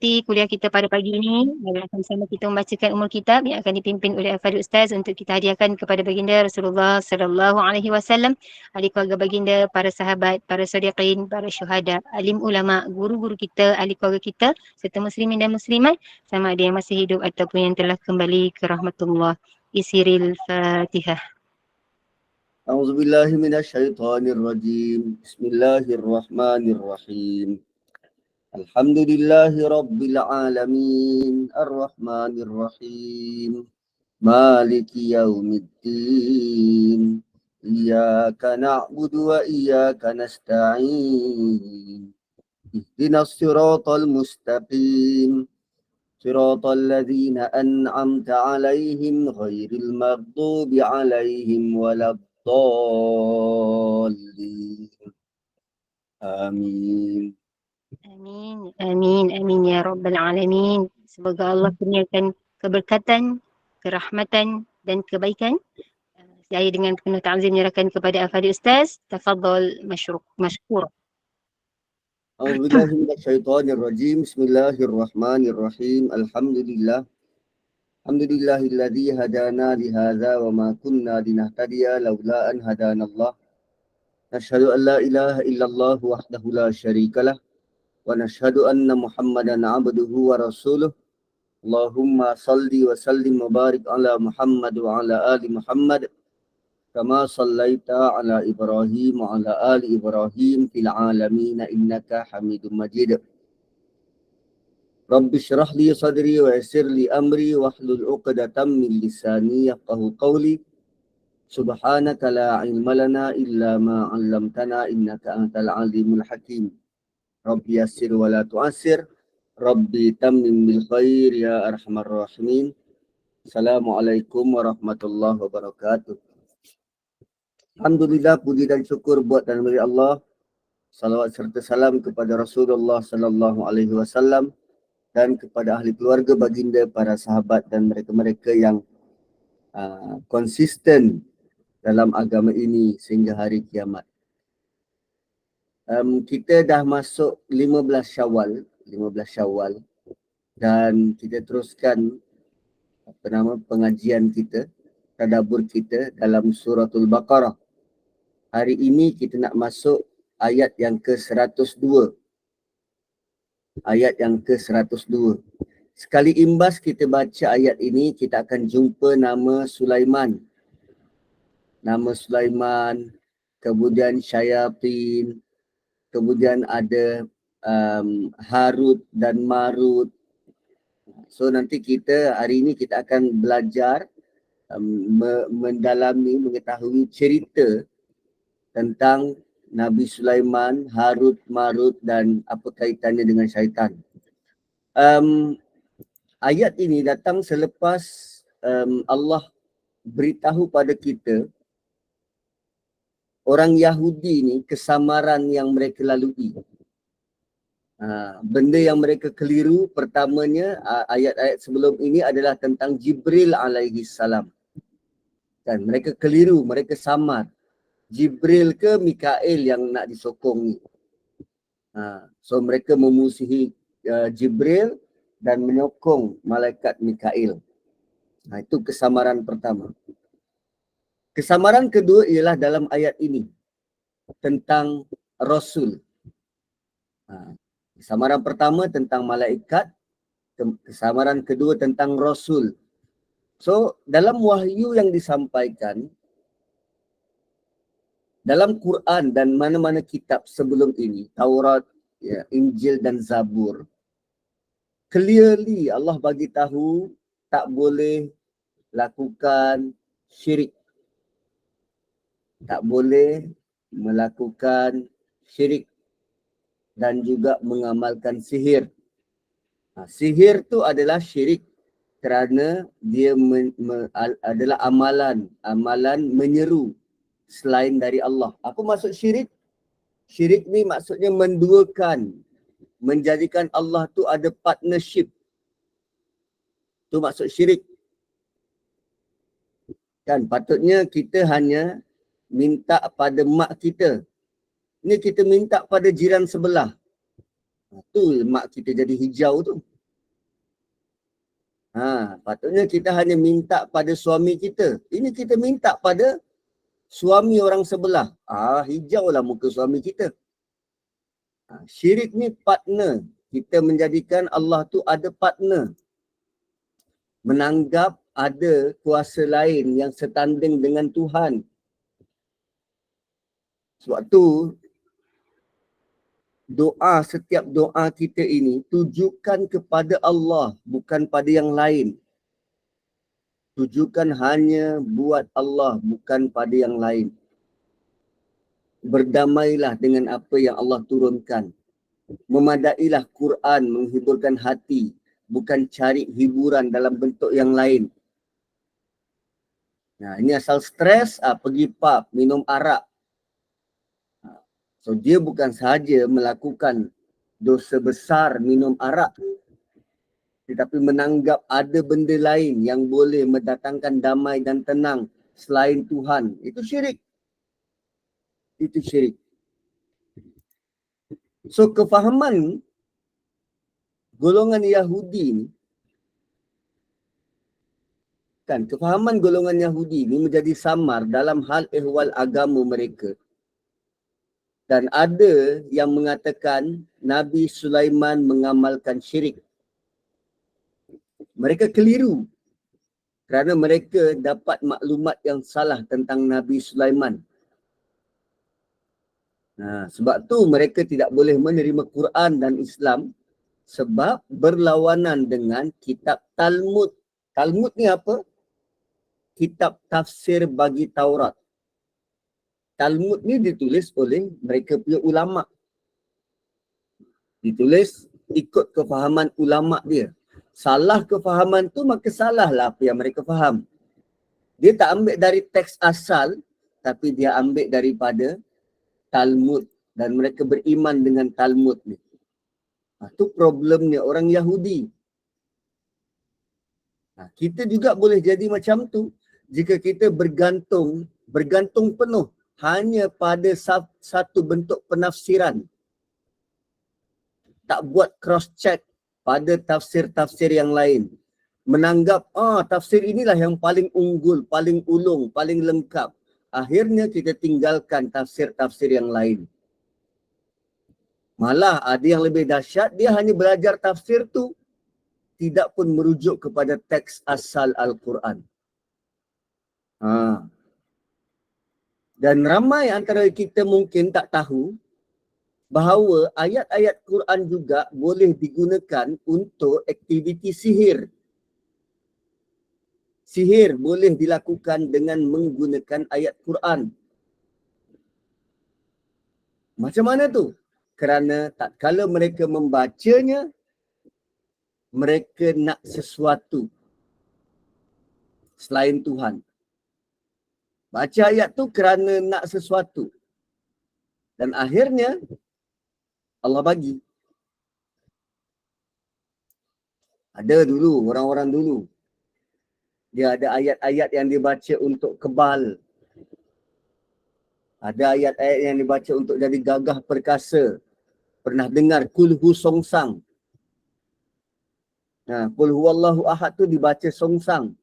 mengikuti kuliah kita pada pagi ini. Dan akan bersama kita membacakan Ummul Kitab yang akan dipimpin oleh Al-Fadhil Ustaz untuk kita hadiahkan kepada baginda Rasulullah sallallahu alaihi wasallam, ahli keluarga baginda, para sahabat, para sadiqin, para syuhada, alim ulama, guru-guru kita, ahli keluarga kita serta muslimin dan muslimat sama ada yang masih hidup ataupun yang telah kembali ke rahmatullah. Isiril Fatihah. أعوذ بالله من الشيطان الرجيم بسم الله الرحمن الرحيم الحمد لله رب العالمين الرحمن الرحيم مالك يوم الدين إياك نعبد وإياك نستعين اهدنا الصراط المستقيم صراط الذين أنعمت عليهم غير المغضوب عليهم ولا الضالين آمين. Amin, amin, amin ya Rabbal Alamin. Semoga Allah kurniakan keberkatan, kerahmatan dan kebaikan. Saya dengan penuh ta'zim menyerahkan kepada Al-Fadhil Ustaz. Tafadhal mashkur. أعوذ بالله من الشيطان الرجيم بسم الله الرحمن الرحيم الحمد لله الذي هدانا لهذا وما كنا لنهتدي لولا أن هدانا الله نشهد أن لا إله إلا الله وحده لا شريك له ونشهد أن محمدا عبده ورسوله اللهم صل وسلم وبارك على محمد وعلى آل محمد كما صليت على إبراهيم وعلى آل إبراهيم في العالمين إنك حميد مجيد رب اشرح لي صدري ويسر لي أمري واحلل عقدة من لساني يفقهوا قولي سبحانك لا علم لنا إلا ما علمتنا إنك أنت العليم الحكيم رب يسر ولا تعسر ربي تمم بالخير يا أرحم الراحمين Assalamualaikum warahmatullahi wabarakatuh. Alhamdulillah, puji dan syukur buat dan beri Allah. Salawat serta salam kepada Rasulullah sallallahu alaihi wasallam dan kepada ahli keluarga baginda, para sahabat dan mereka-mereka yang konsisten dalam agama ini sehingga hari kiamat. Kita dah masuk 15 Syawal dan kita teruskan pengajian kita, tadabbur kita dalam suratul Baqarah. Hari ini kita nak masuk ayat yang ke-102. Ayat yang ke-102. Sekali imbas kita baca ayat ini, kita akan jumpa nama Sulaiman. Nama Sulaiman, kemudian Syayatin, kemudian ada Harut dan Marut. So nanti kita hari ini kita akan belajar mendalami, mengetahui cerita tentang Nabi Sulaiman, Harut, Marut dan apa kaitannya dengan syaitan. Ayat ini datang selepas Allah beritahu pada kita orang Yahudi ni kesamaran yang mereka lalui. Benda yang mereka keliru pertamanya, ayat-ayat sebelum ini adalah tentang Jibril alaihi salam. Dan mereka keliru, mereka samar. Jibril ke Mikail yang nak disokong ni. So mereka memusuhi Jibril dan menyokong malaikat Mikail. Itu kesamaran pertama. Kesamaran kedua ialah dalam ayat ini tentang Rasul. Kesamaran pertama tentang malaikat, kesamaran kedua tentang Rasul. So dalam wahyu yang disampaikan dalam Quran dan mana-mana kitab sebelum ini, Taurat, Injil dan Zabur, clearly Allah bagi tahu tak boleh lakukan syirik. Tak boleh melakukan syirik dan juga mengamalkan sihir. Sihir tu adalah syirik kerana dia adalah amalan menyeru selain dari Allah. Apa maksud syirik? Syirik ni maksudnya menduakan, menjadikan Allah tu ada partnership. Tu maksud syirik. Kan patutnya kita hanya minta pada mak kita. Ni kita minta pada jiran sebelah. Tu mak kita jadi hijau tu. Patutnya kita hanya minta pada suami kita. Ini kita minta pada suami orang sebelah. Hijaulah muka suami kita. Syirik ni partner. Kita menjadikan Allah tu ada partner. Menanggap ada kuasa lain yang setanding dengan Tuhan. Sebab tu setiap doa kita ini tujukan kepada Allah, bukan pada yang lain. Tujukan hanya buat Allah, bukan pada yang lain. Berdamailah dengan apa yang Allah turunkan. Memadailah Quran menghiburkan hati, bukan cari hiburan dalam bentuk yang lain. Ini asal stres, pergi pub, minum arak. So dia bukan sahaja melakukan dosa besar minum arak, tetapi menanggap ada benda lain yang boleh mendatangkan damai dan tenang selain Tuhan. Itu syirik. Itu syirik. So kefahaman golongan Yahudi ni, kefahaman golongan Yahudi ni menjadi samar dalam hal ehwal agama mereka. Dan ada yang mengatakan Nabi Sulaiman mengamalkan syirik. Mereka keliru kerana mereka dapat maklumat yang salah tentang Nabi Sulaiman. Sebab tu mereka tidak boleh menerima Quran dan Islam sebab berlawanan dengan kitab Talmud. Talmud ni apa? Kitab tafsir bagi Taurat. Talmud ni ditulis oleh mereka punya ulama. Ditulis ikut kefahaman ulama dia. Salah kefahaman tu maka salahlah apa yang mereka faham. Dia tak ambil dari teks asal, tapi dia ambil daripada Talmud. Dan mereka beriman dengan Talmud ni. Itu problemnya orang Yahudi. Kita juga boleh jadi macam tu jika kita bergantung penuh hanya pada satu bentuk penafsiran. Tak buat cross check pada tafsir-tafsir yang lain. Menanggap tafsir inilah yang paling unggul, paling ulung, paling lengkap. Akhirnya kita tinggalkan tafsir-tafsir yang lain. Malah ada yang lebih dahsyat, dia hanya belajar tafsir tu, tidak pun merujuk kepada teks asal Al-Quran. Dan ramai antara kita mungkin tak tahu bahawa ayat-ayat Quran juga boleh digunakan untuk aktiviti sihir. Sihir boleh dilakukan dengan menggunakan ayat Quran. Macam mana tu? Kerana tatkala mereka membacanya, mereka nak sesuatu selain Tuhan. Baca ayat tu kerana nak sesuatu. Dan akhirnya Allah bagi. Ada dulu, orang-orang dulu. Dia ada ayat-ayat yang dibaca untuk kebal. Ada ayat-ayat yang dibaca untuk jadi gagah perkasa. Pernah dengar kulhu songsang. Qul huwallahu ahad tu dibaca songsang.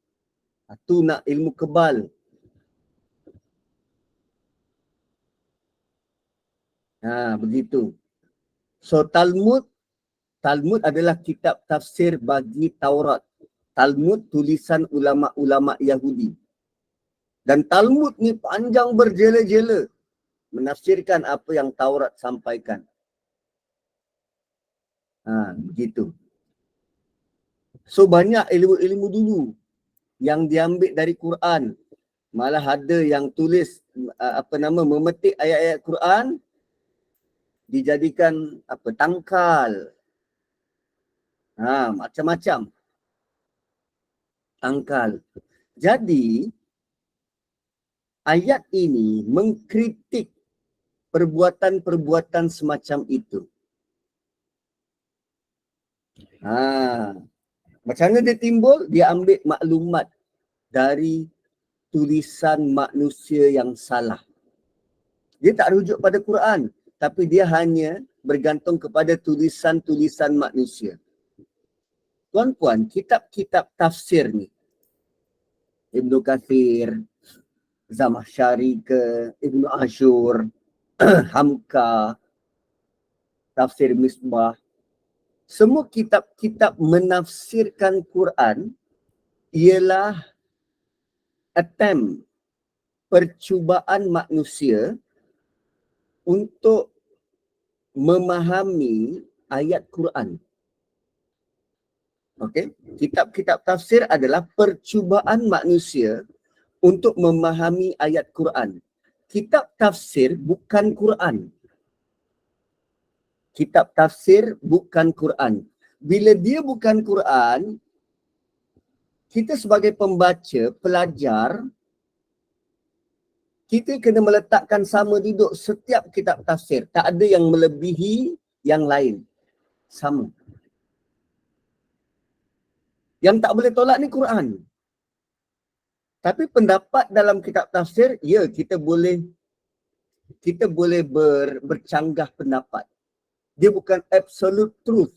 Tu nak ilmu kebal. Begitu. So Talmud adalah kitab tafsir bagi Taurat. Talmud tulisan ulama-ulama Yahudi. Dan Talmud ni panjang berjela-jela menafsirkan apa yang Taurat sampaikan. Begitu. So banyak ilmu-ilmu dulu yang diambil dari Quran. Malah ada yang tulis memetik ayat-ayat Quran dijadikan tangkal. Macam-macam. Tangkal. Jadi ayat ini mengkritik perbuatan-perbuatan semacam itu. Macam mana dia timbul? Dia ambil maklumat dari tulisan manusia yang salah. Dia tak rujuk pada Quran, tapi dia hanya bergantung kepada tulisan-tulisan manusia. Tu Tuan-puan, kitab-kitab tafsir ni, Ibnu Katsir, Zamakhsyari ke, Ibnu Ashur, Hamka, Tafsir Misbah, semua kitab-kitab menafsirkan Quran ialah attempt, percubaan manusia untuk memahami ayat Quran. Okey, kitab-kitab tafsir adalah percubaan manusia untuk memahami ayat Quran. Kitab tafsir bukan Quran. Kitab tafsir bukan Quran. Bila dia bukan Quran, kita sebagai pembaca, pelajar, kita kena meletakkan sama duduk setiap kitab tafsir. Tak ada yang melebihi yang lain. Sama. Yang tak boleh tolak ni Quran. Tapi pendapat dalam kitab tafsir, ya kita boleh bercanggah pendapat. Dia bukan absolute truth.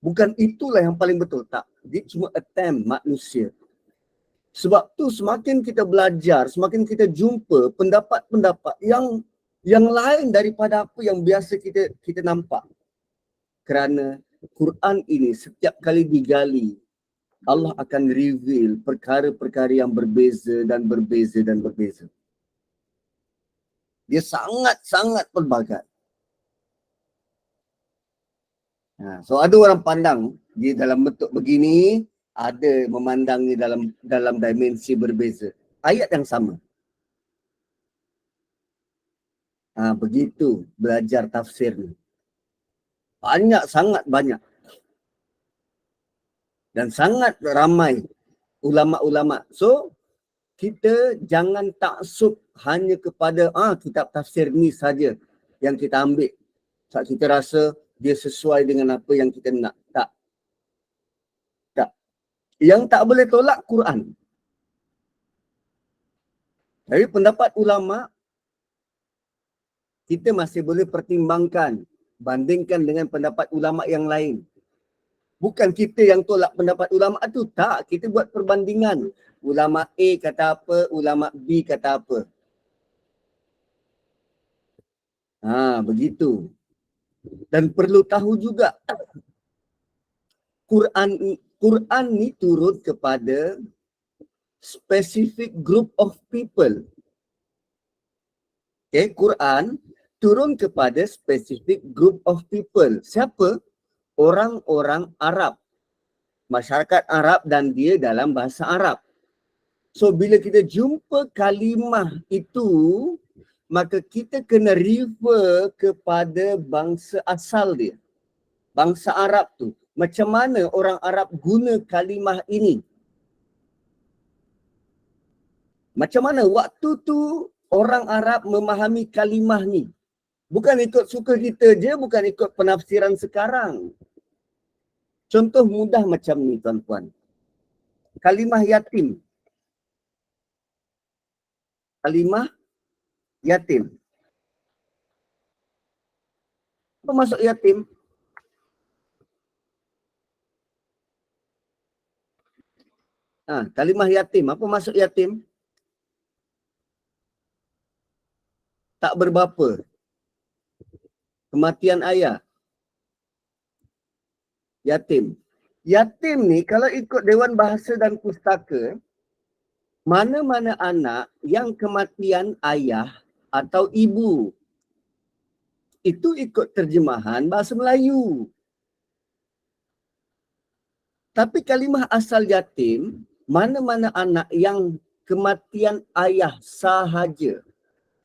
Bukan itulah yang paling betul. Tak. Dia cuma attempt manusia. Sebab tu semakin kita belajar, semakin kita jumpa pendapat-pendapat yang lain daripada apa yang biasa kita nampak. Kerana Quran ini setiap kali digali, Allah akan reveal perkara-perkara yang berbeza dan berbeza dan berbeza. Dia sangat-sangat pelbagai. So ada orang pandang dia dalam bentuk begini, ada memandang ni dalam dimensi berbeza. Ayat yang sama. Begitu belajar tafsir ni. Banyak, sangat banyak. Dan sangat ramai ulama'-ulama'. So, kita jangan taksub hanya kepada kitab tafsir ni saja yang kita ambil. Sebab kita rasa dia sesuai dengan apa yang kita nak. Tak. Yang tak boleh tolak Quran. Dari pendapat ulama', kita masih boleh pertimbangkan, bandingkan dengan pendapat ulama' yang lain. Bukan kita yang tolak pendapat ulama' tu, tak. Kita buat perbandingan. Ulama' A kata apa, ulama' B kata apa. Begitu. Dan perlu tahu juga, Quran ni turun kepada specific group of people. Okay, Quran turun kepada specific group of people. Siapa? Orang-orang Arab. Masyarakat Arab dan dia dalam bahasa Arab. So bila kita jumpa kalimah itu, maka kita kena refer kepada bangsa asal dia. Bangsa Arab tu. Macam mana orang Arab guna kalimah ini? Macam mana waktu tu orang Arab memahami kalimah ni? Bukan ikut suka kita je, bukan ikut penafsiran sekarang. Contoh mudah macam ni tuan-puan. Kalimah yatim. Kalimah yatim. Apa maksud yatim? Kalimah yatim. Apa maksud yatim? Tak berbapa. Kematian ayah. Yatim. Yatim ni kalau ikut Dewan Bahasa dan Pustaka, mana-mana anak yang kematian ayah atau ibu. Itu ikut terjemahan bahasa Melayu. Tapi kalimah asal yatim, mana-mana anak yang kematian ayah sahaja.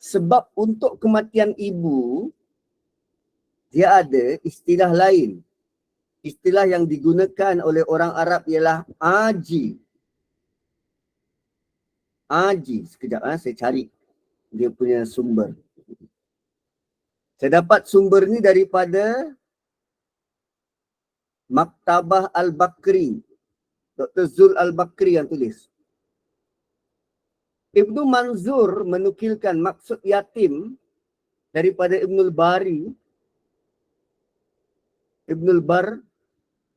Sebab untuk kematian ibu, dia ada istilah lain. Istilah yang digunakan oleh orang Arab ialah aji. Aji. Sekejap saya cari dia punya sumber. Saya dapat sumber ni daripada Maktabah Al-Bakri. Dr. Zul Al-Bakri yang tulis. Ibnu Manzur menukilkan maksud yatim daripada Ibnul Bari. Ibnul Bar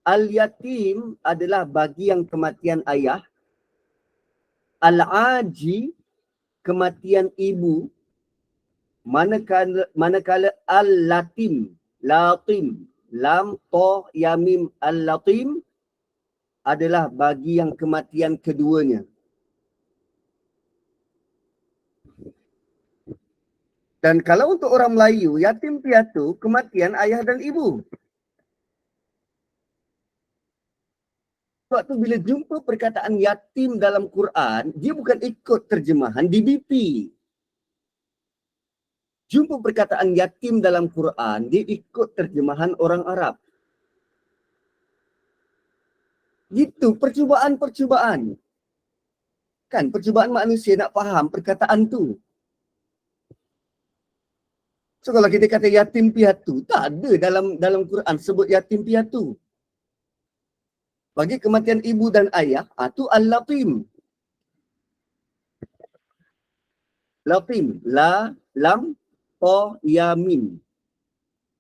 Al-yatim adalah bagi yang kematian ayah. Al-aji, kematian ibu. Manakala al-latim, latim, lam, to, yamim, al-latim adalah bagi yang kematian keduanya. Dan kalau untuk orang Melayu, yatim piatu, kematian ayah dan ibu. Sebab tu bila jumpa perkataan yatim dalam Quran, dia bukan ikut terjemahan DBP. Jumpa perkataan yatim dalam Quran, dia ikut terjemahan orang Arab. Gitu, percubaan-percubaan. Kan, percubaan manusia nak faham perkataan tu. So kalau kita kata yatim piatu, tak ada dalam Quran sebut yatim piatu. Bagi kematian ibu dan ayah, tu al-latim. Latim, la, lam, to, ya, mim.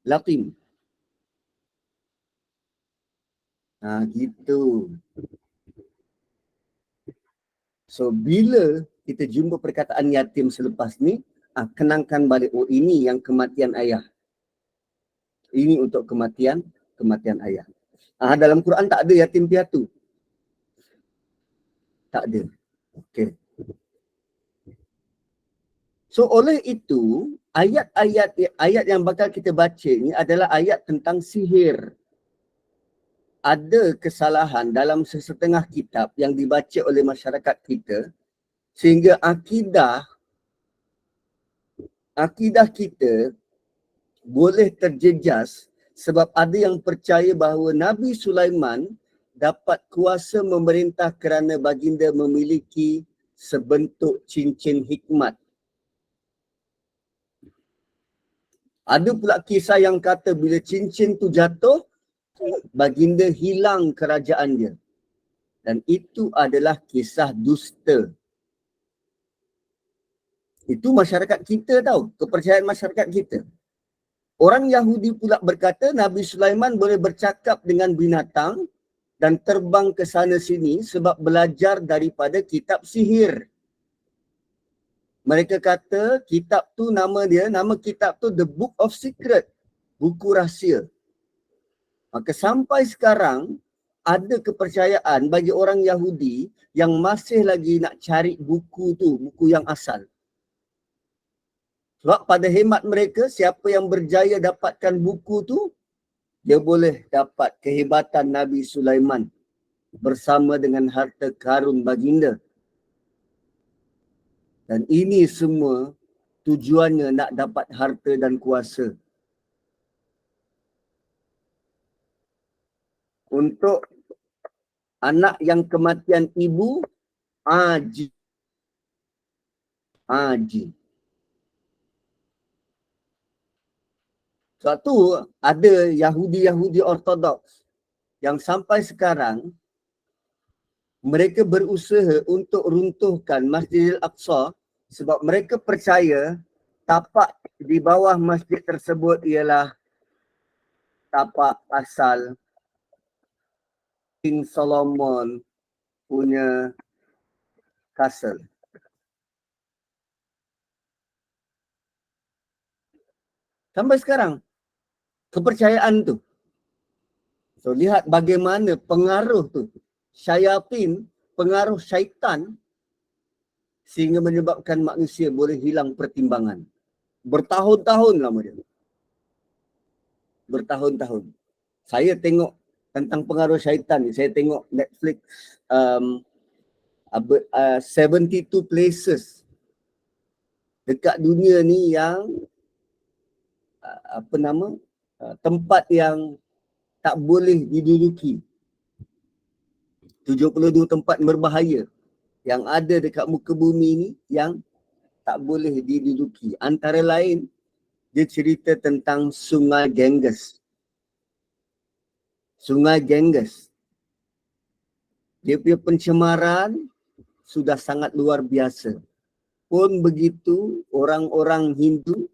Latim. Gitu. So bila kita jumpa perkataan yatim selepas ni, kenangkan balik, oh ini yang kematian ayah. Ini untuk kematian ayah. Dalam Quran tak ada yatim piatu. Tak ada. Okey. So oleh itu, ayat yang bakal kita baca ni adalah ayat tentang sihir. Ada kesalahan dalam sesetengah kitab yang dibaca oleh masyarakat kita sehingga akidah kita boleh terjejas sebab ada yang percaya bahawa Nabi Sulaiman dapat kuasa memerintah kerana baginda memiliki sebentuk cincin hikmat. Ada pula kisah yang kata bila cincin tu jatuh, baginda hilang kerajaan dia. Dan itu adalah kisah dusta. Itu masyarakat kita tahu, kepercayaan masyarakat kita. Orang Yahudi pula berkata Nabi Sulaiman boleh bercakap dengan binatang dan terbang ke sana sini sebab belajar daripada kitab sihir. Mereka kata kitab tu nama kitab tu The Book of Secret, buku rahsia. Maka sampai sekarang ada kepercayaan bagi orang Yahudi yang masih lagi nak cari buku tu, buku yang asal. Sebab pada hemat mereka, siapa yang berjaya dapatkan buku tu, dia boleh dapat kehebatan Nabi Sulaiman bersama dengan harta karun baginda. Dan ini semua tujuannya nak dapat harta dan kuasa. Untuk anak yang kematian ibu, aji. Sebab tu ada Yahudi Ortodoks yang sampai sekarang mereka berusaha untuk runtuhkan Masjidil Aqsa sebab mereka percaya tapak di bawah masjid tersebut ialah tapak asal King Solomon punya castle. Sampai sekarang kepercayaan tu. So lihat bagaimana pengaruh tu. Syayatin, pengaruh syaitan sehingga menyebabkan manusia boleh hilang pertimbangan. Bertahun-tahun lama dia. Bertahun-tahun. Saya tengok tentang pengaruh syaitan ni. Saya tengok Netflix 72 places dekat dunia ni yang tempat yang tak boleh diduduki. 72 tempat berbahaya yang ada dekat muka bumi ni yang tak boleh diduduki. Antara lain, dia cerita tentang Sungai Ganges. Sungai Ganges. Dia punya pencemaran sudah sangat luar biasa. Pun begitu, orang-orang Hindu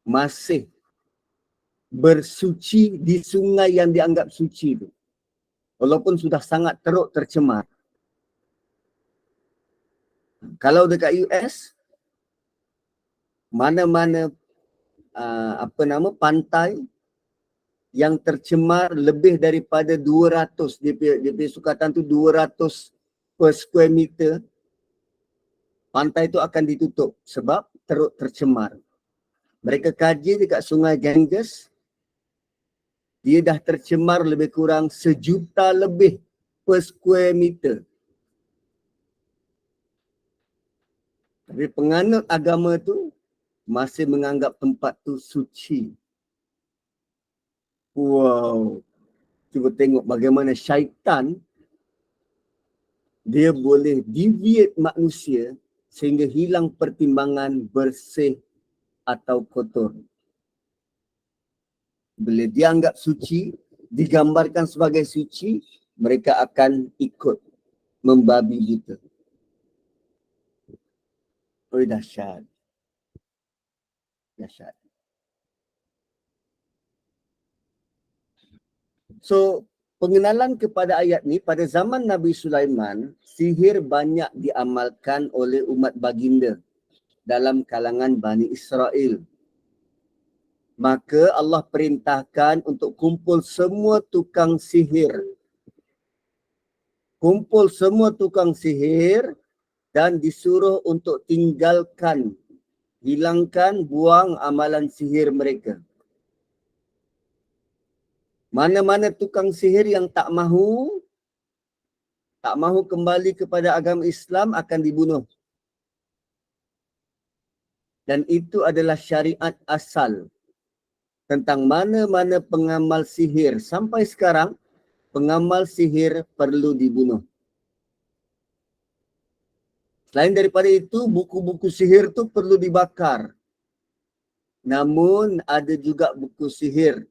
masih bersuci di sungai yang dianggap suci itu. Walaupun sudah sangat teruk tercemar. Kalau dekat US, mana-mana pantai yang tercemar lebih daripada 200, dia punya sukatan tu 200 per square meter, pantai tu akan ditutup sebab teruk tercemar. Mereka kaji dekat sungai Ganges, dia dah tercemar lebih kurang 1 juta lebih per square meter. Tapi penganut agama tu masih menganggap tempat tu suci. Wow. Cuba tengok bagaimana syaitan dia boleh deviate manusia sehingga hilang pertimbangan bersih atau kotor. Bila dianggap suci, digambarkan sebagai suci, mereka akan ikut membabi buta. Oh, dahsyat. Dahsyat. So, pengenalan kepada ayat ni, pada zaman Nabi Sulaiman, sihir banyak diamalkan oleh umat baginda dalam kalangan Bani Israel. Maka Allah perintahkan untuk kumpul semua tukang sihir. Kumpul semua tukang sihir dan disuruh untuk tinggalkan, hilangkan, buang amalan sihir mereka. Mana-mana tukang sihir yang tak mahu kembali kepada agama Islam akan dibunuh. Dan itu adalah syariat asal tentang mana-mana pengamal sihir. Sampai sekarang, pengamal sihir perlu dibunuh. Selain daripada itu, buku-buku sihir tu perlu dibakar. Namun ada juga buku sihir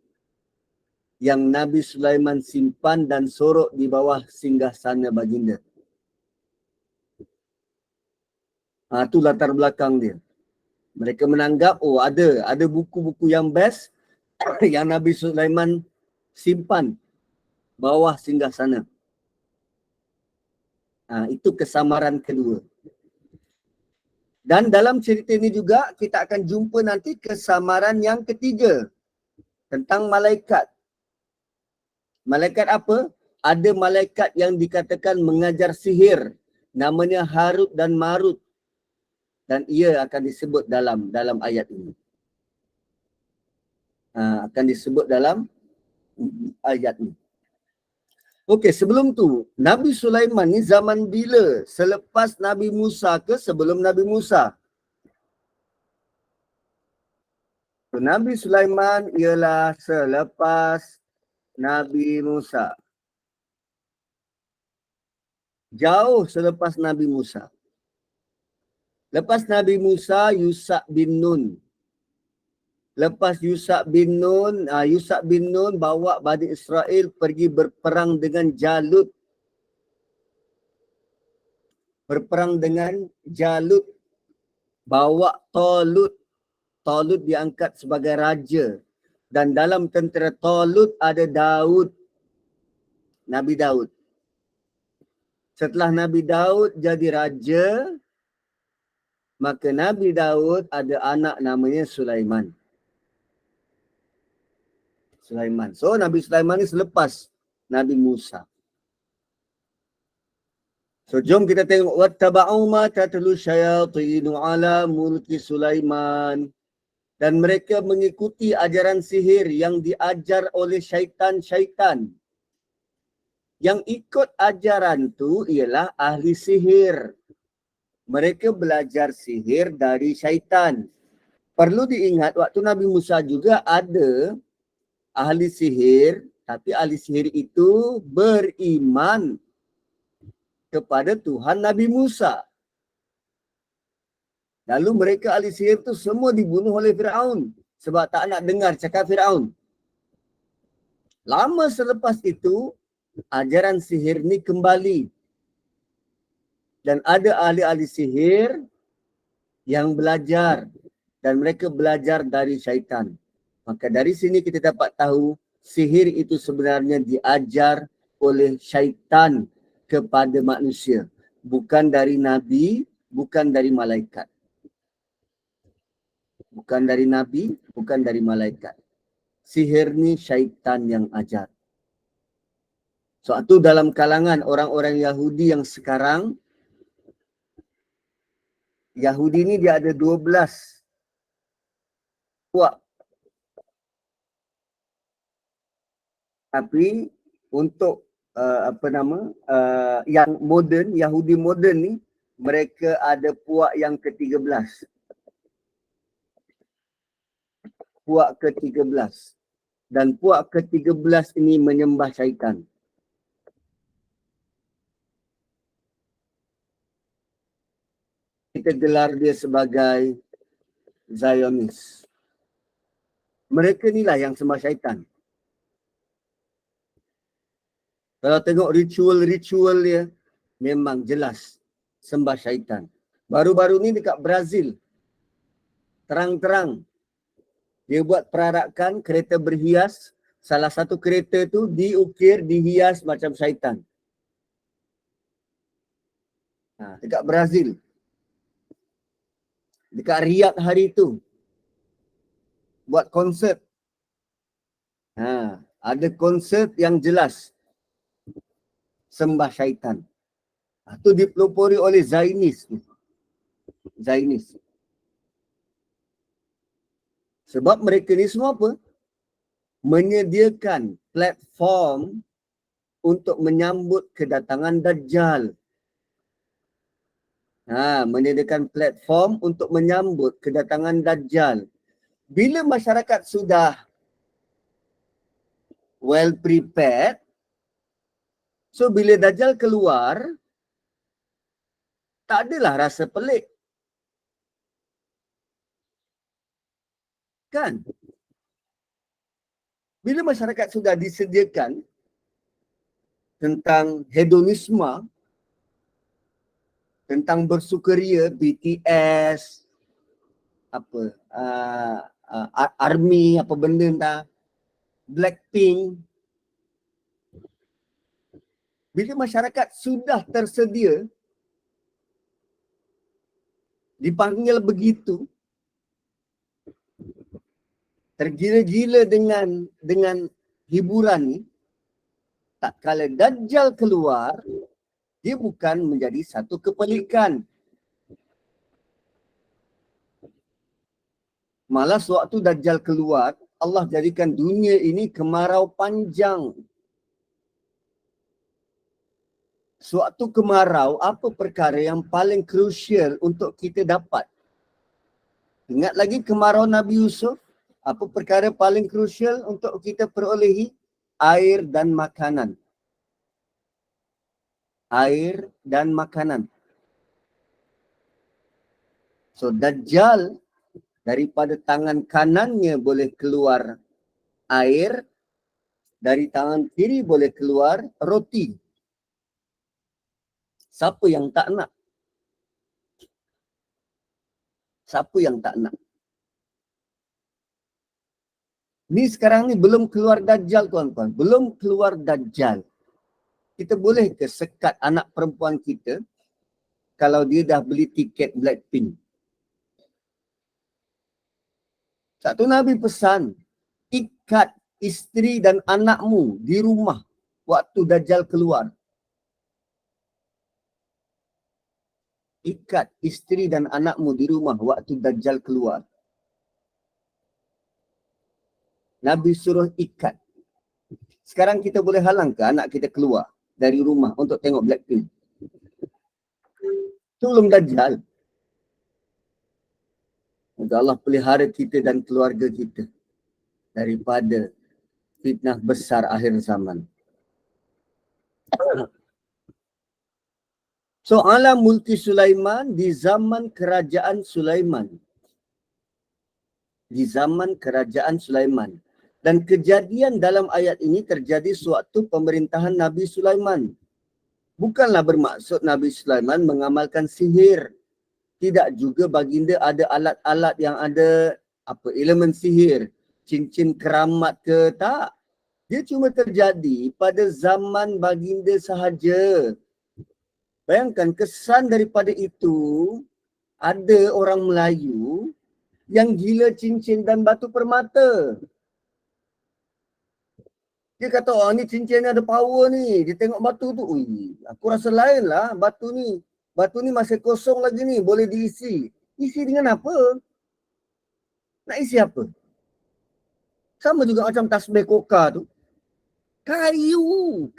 yang Nabi Sulaiman simpan dan sorok di bawah singgasana baginda. Itu latar belakang dia. Mereka menanggap, oh ada buku-buku yang best yang Nabi Sulaiman simpan bawah singgasana. Itu kesamaran kedua. Dan dalam cerita ini juga kita akan jumpa nanti kesamaran yang ketiga tentang malaikat. Malaikat apa? Ada malaikat yang dikatakan mengajar sihir, namanya Harut dan Marut. Dan ia akan disebut dalam ayat ini. Akan disebut dalam ayat ini. Okey, sebelum tu, Nabi Sulaiman ni zaman bila? Selepas Nabi Musa ke sebelum Nabi Musa? Nabi Sulaiman ialah selepas Nabi Musa. Jauh selepas Nabi Musa. Lepas Nabi Musa, Yusa' bin Nun. Lepas Yusa' bin Nun bawa Bani Israel pergi berperang dengan Jalut. Berperang dengan Jalut. Bawa Talut. Talut diangkat sebagai raja. Dan dalam tentera Talut ada Daud. Nabi Daud. Setelah Nabi Daud jadi raja, maka Nabi Daud ada anak namanya Sulaiman. So Nabi Sulaiman ni selepas Nabi Musa. So jom kita tengok wattaba'u ma tatlu syayatinu ala mulki Sulaiman. Dan mereka mengikuti ajaran sihir yang diajar oleh syaitan-syaitan. Yang ikut ajaran tu ialah ahli sihir. Mereka belajar sihir dari syaitan. Perlu diingat waktu Nabi Musa juga ada ahli sihir, tapi ahli sihir itu beriman kepada Tuhan Nabi Musa. Lalu mereka ahli sihir itu semua dibunuh oleh Firaun sebab tak nak dengar cakap Firaun. Lama selepas itu, ajaran sihir ni kembali. Dan ada ahli-ahli sihir yang belajar dan mereka belajar dari syaitan. Maka dari sini kita dapat tahu sihir itu sebenarnya diajar oleh syaitan kepada manusia. Bukan dari Nabi, bukan dari malaikat. Bukan dari Nabi, bukan dari malaikat. Sihir ni syaitan yang ajar. Suatu dalam kalangan orang-orang Yahudi yang sekarang, Yahudi ni dia ada 12 puak. Tapi untuk yang moden, Yahudi moden ni, mereka ada puak yang ke-13. Puak ke-13. Dan puak ke-13 ini menyembah syaitan. Kita gelar dia sebagai Zionis. Mereka inilah yang sembah syaitan. Kalau tengok ritual-ritual dia, memang jelas sembah syaitan. Baru-baru ni dekat Brazil, terang-terang dia buat perarakan kereta berhias. Salah satu kereta tu diukir, dihias macam syaitan. Dekat Brazil. Dekat Riyadh hari tu. Buat konsert. Ada konsert yang jelas sembah syaitan. Itu dipelopori oleh Zionis. Zionis. Sebab mereka ni semua apa? Menyediakan platform untuk menyambut kedatangan Dajjal. Menyediakan platform untuk menyambut kedatangan Dajjal. Bila masyarakat sudah well prepared, so bila Dajjal keluar, tak adalah rasa pelik. Kan? Bila masyarakat sudah disediakan tentang hedonisme, tentang bersukaria, BTS, ARMY, apa benda entah, Blackpink. Bila masyarakat sudah tersedia, dipanggil begitu, tergila-gila dengan hiburan ni, tak kala Dajjal keluar, dia bukan menjadi satu kepelikan. Malah sewaktu Dajjal keluar, Allah jadikan dunia ini kemarau panjang. Sewaktu kemarau, apa perkara yang paling krusial untuk kita dapat? Ingat lagi kemarau Nabi Yusuf? Apa perkara paling krusial untuk kita perolehi? Air dan makanan. Air dan makanan. So Dajjal daripada tangan kanannya boleh keluar air, dari tangan kiri boleh keluar roti. Siapa yang tak nak? Siapa yang tak nak? Ni sekarang ni belum keluar Dajjal, tuan-tuan. Belum keluar Dajjal. Kita boleh ke sekat anak perempuan kita kalau dia dah beli tiket Blackpink? Satu Nabi pesan, ikat isteri dan anakmu di rumah waktu Dajjal keluar. Ikat isteri dan anakmu di rumah waktu Dajjal keluar. Nabi suruh ikat. Sekarang kita boleh halang ke anak kita keluar dari rumah untuk tengok Blackpink? Itu belum Dajjal. Semoga Allah pelihara kita dan keluarga kita daripada fitnah besar akhir zaman. So, ala mulki Sulaiman di zaman kerajaan Sulaiman. Di zaman kerajaan Sulaiman. Dan kejadian dalam ayat ini terjadi sewaktu pemerintahan Nabi Sulaiman. Bukanlah bermaksud Nabi Sulaiman mengamalkan sihir. Tidak juga baginda ada alat-alat yang ada elemen sihir. cincin keramat ke? Tak. Dia cuma terjadi pada zaman baginda sahaja. Bayangkan kesan daripada itu, ada orang Melayu yang gila cincin dan batu permata. Dia kata, oh ni cincin ni ada power ni. Dia tengok batu tu, ui, aku rasa lain lah batu ni. Batu ni masih kosong lagi ni, boleh diisi. Isi dengan apa? Nak isi apa? Sama juga macam tasbih koka tu. Kayu,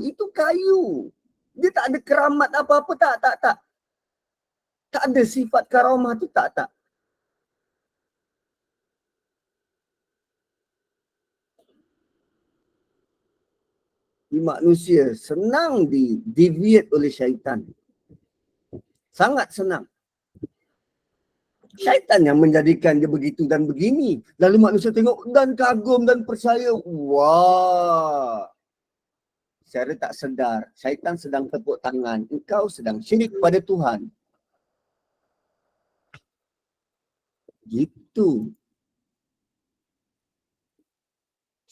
itu kayu. Dia tak ada keramat apa-apa, tak. Tak ada sifat karamah tu, tak. Di manusia senang di-deviate oleh syaitan. Sangat senang. Syaitan yang menjadikan dia begitu dan begini. Lalu manusia tengok dan kagum dan percaya. Wah. Secara tak sedar, syaitan sedang tepuk tangan. Engkau sedang syirik pada Tuhan. Gitu.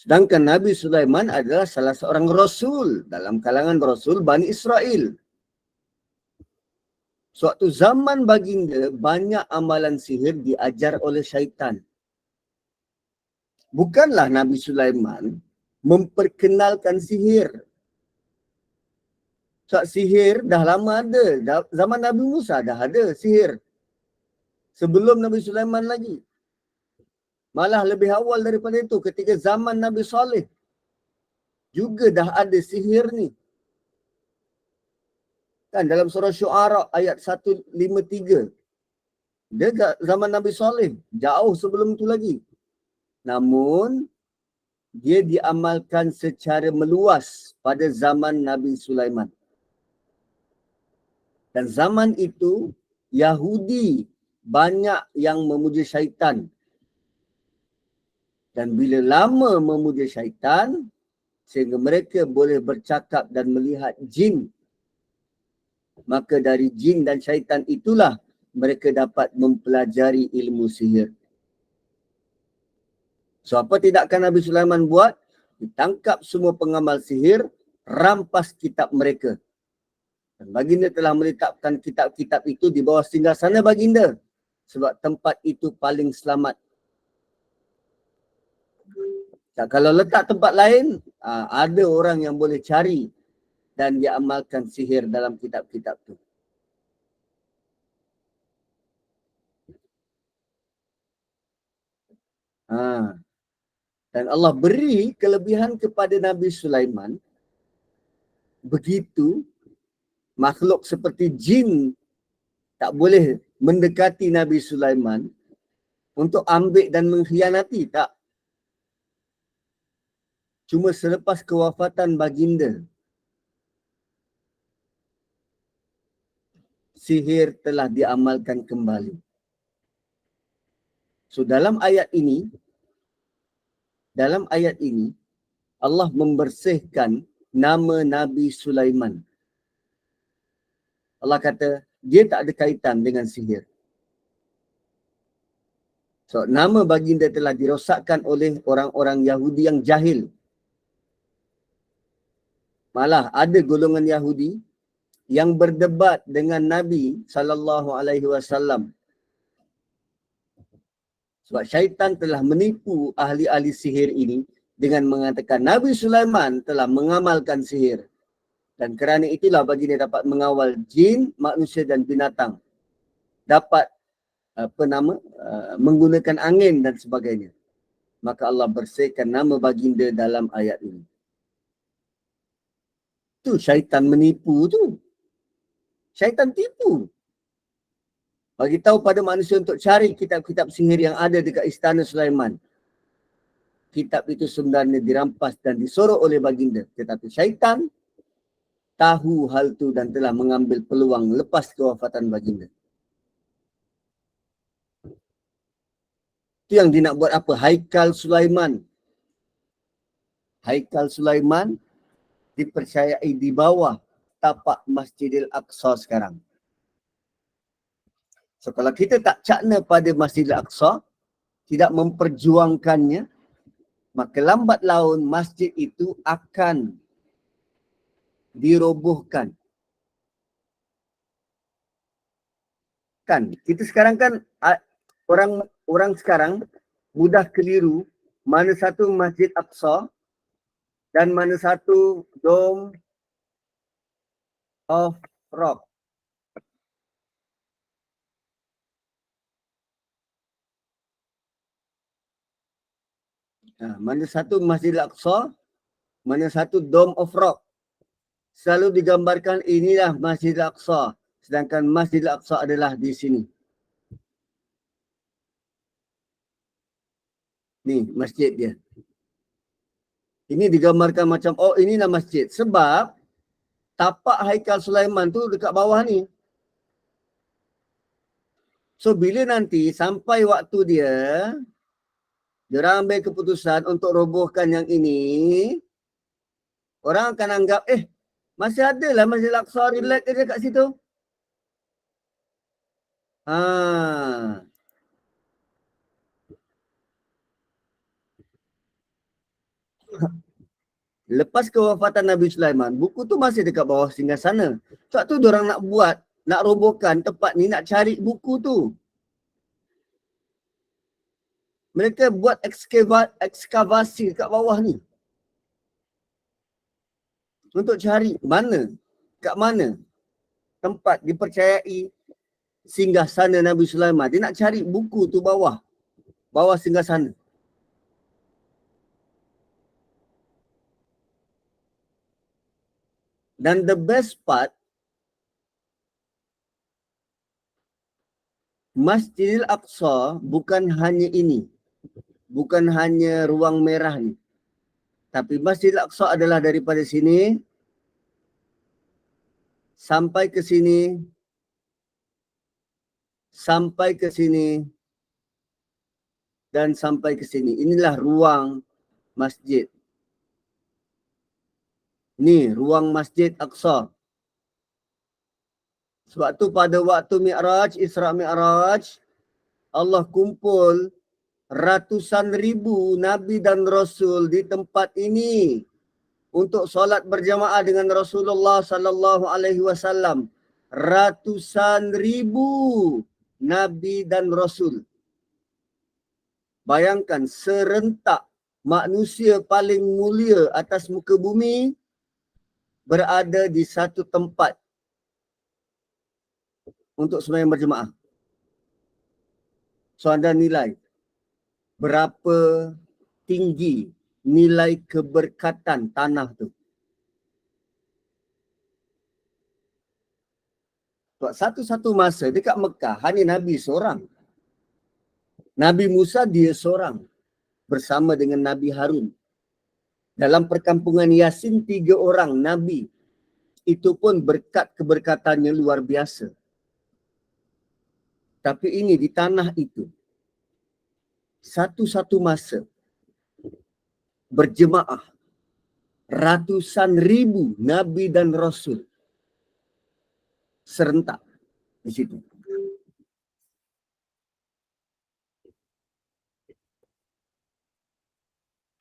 Sedangkan Nabi Sulaiman adalah salah seorang Rasul dalam kalangan Rasul Bani Israel. Suatu zaman baginda, banyak amalan sihir diajar oleh syaitan. Bukanlah Nabi Sulaiman memperkenalkan sihir. Sebab sihir dah lama ada. Zaman Nabi Musa dah ada sihir. Sebelum Nabi Sulaiman lagi. Malah lebih awal daripada itu, ketika zaman Nabi Saleh juga dah ada sihir ni. Kan dalam surah Syu'ara ayat 153. Dia zaman Nabi Saleh, jauh sebelum tu lagi. Namun dia diamalkan secara meluas pada zaman Nabi Sulaiman. Dan zaman itu Yahudi banyak yang memuja syaitan. Dan bila lama memuja syaitan, sehingga mereka boleh bercakap dan melihat jin. Maka dari jin dan syaitan itulah mereka dapat mempelajari ilmu sihir. So apa tidakkan Nabi Sulaiman buat? Ditangkap semua pengamal sihir, rampas kitab mereka. Dan baginda telah meletakkan kitab-kitab itu di bawah singgasana baginda. Sebab tempat itu paling selamat. Kalau letak tempat lain, ada orang yang boleh cari dan dia amalkan sihir dalam kitab-kitab tu. Dan Allah beri kelebihan kepada Nabi Sulaiman. Begitu makhluk seperti jin tak boleh mendekati Nabi Sulaiman untuk ambil dan mengkhianati, tak. Cuma selepas kewafatan baginda, sihir telah diamalkan kembali. So dalam ayat ini Allah membersihkan nama Nabi Sulaiman. Allah kata dia tak ada kaitan dengan sihir. So nama baginda telah dirosakkan oleh orang-orang Yahudi yang jahil. Malah ada golongan Yahudi yang berdebat dengan Nabi SAW. Sebab syaitan telah menipu ahli-ahli sihir ini dengan mengatakan Nabi Sulaiman telah mengamalkan sihir. Dan kerana itulah baginda dapat mengawal jin, manusia dan binatang. Dapat menggunakan angin dan sebagainya. Maka Allah bersihkan nama baginda dalam ayat ini. Tu syaitan menipu tu. Syaitan tipu. Bagi tahu pada manusia untuk cari kitab-kitab sihir yang ada dekat Istana Sulaiman. Kitab itu sebenarnya dirampas dan disuruh oleh baginda. Tetapi syaitan tahu hal tu dan telah mengambil peluang lepas kewafatan baginda. Itu yang dia nak buat apa? Haikal Sulaiman. Haikal Sulaiman dipercayai di bawah tapak Masjidil Aqsa sekarang. So kalau kita tak cakna pada Masjidil Aqsa, tidak memperjuangkannya, maka lambat laun masjid itu akan dirobohkan. Kan, kita sekarang kan orang sekarang mudah keliru mana satu Masjid Aqsa dan mana satu Dome of Rock. Mana satu Masjid Aqsa, mana satu Dome of Rock. Selalu digambarkan inilah Masjid Aqsa, sedangkan Masjid Aqsa adalah di sini. Ni masjid dia. Ini digambarkan macam, oh inilah masjid. Sebab tapak Haikal Sulaiman tu dekat bawah ni. So bila nanti sampai waktu dia ambil keputusan untuk robohkan yang ini, orang akan anggap, masih ada lah Masjid Al-Aqsa, relax je kat situ. Lepas kewafatan Nabi Sulaiman, buku tu masih dekat bawah singgasana. Sebab tu diorang nak buat, nak robohkan tempat ni, nak cari buku tu. Mereka buat ekskavasi kat bawah ni. Untuk cari mana, kat mana tempat dipercayai singgasana Nabi Sulaiman. Dia nak cari buku tu bawah singgasana. Dan the best part, Masjidil Aqsa bukan hanya ini. Bukan hanya ruang merah ni. Tapi Masjidil Aqsa adalah daripada sini sampai ke sini, sampai ke sini, dan sampai ke sini. Inilah ruang masjid. Ni ruang Masjid Aqsa. Sebab tu pada waktu Mi'raj, Isra Mi'raj, Allah kumpul ratusan ribu Nabi dan Rasul di tempat ini untuk solat berjamaah dengan Rasulullah sallallahu alaihi wasallam. Ratusan ribu Nabi dan Rasul. Bayangkan serentak manusia paling mulia atas muka bumi berada di satu tempat untuk sembahyang berjemaah. So anda nilai berapa tinggi nilai keberkatan tanah tu. Sebab satu-satu masa dekat Mekah hanya Nabi seorang. Nabi Musa dia seorang bersama dengan Nabi Harun. Dalam perkampungan Yasin 3 orang Nabi. Itu pun berkat keberkatannya luar biasa. Tapi ini di tanah itu. Satu-satu masa berjemaah ratusan ribu Nabi dan Rasul serentak di situ.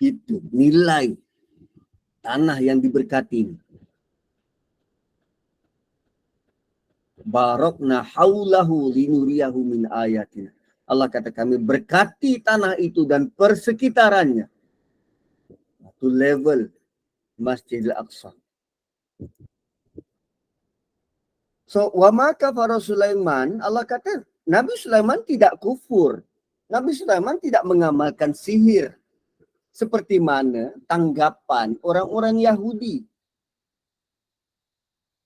Itu nilai tanah yang diberkati. Barakna haulahu linuriyahu min ayatina. Allah kata kami berkati tanah itu dan persekitarannya. Itu level Masjidil Aqsa. So, wa ma kafara Sulaiman, Allah kata Nabi Sulaiman tidak kufur. Nabi Sulaiman tidak mengamalkan sihir. Seperti mana tanggapan orang-orang Yahudi.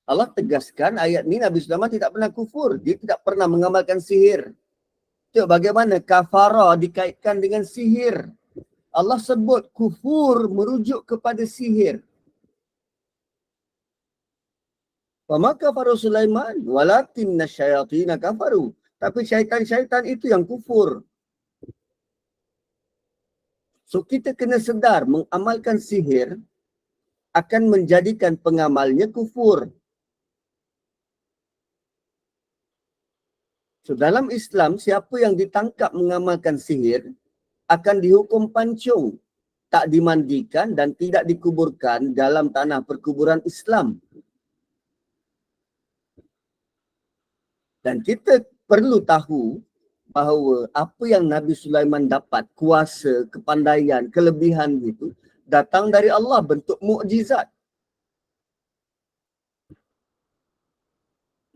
Allah tegaskan ayat ni Nabi Sulaiman tidak pernah kufur. Dia tidak pernah mengamalkan sihir. Tengok bagaimana kafara dikaitkan dengan sihir. Allah sebut kufur merujuk kepada sihir. Wa ma kafara Sulaiman walakinna syayatina kafaru. Tapi syaitan-syaitan itu yang kufur. So kita kena sedar mengamalkan sihir akan menjadikan pengamalnya kufur. So dalam Islam siapa yang ditangkap mengamalkan sihir, akan dihukum pancung, tak dimandikan dan tidak dikuburkan dalam tanah perkuburan Islam. Dan kita perlu tahu bahawa apa yang Nabi Sulaiman dapat, kuasa, kepandaian, kelebihan itu, datang dari Allah bentuk mukjizat.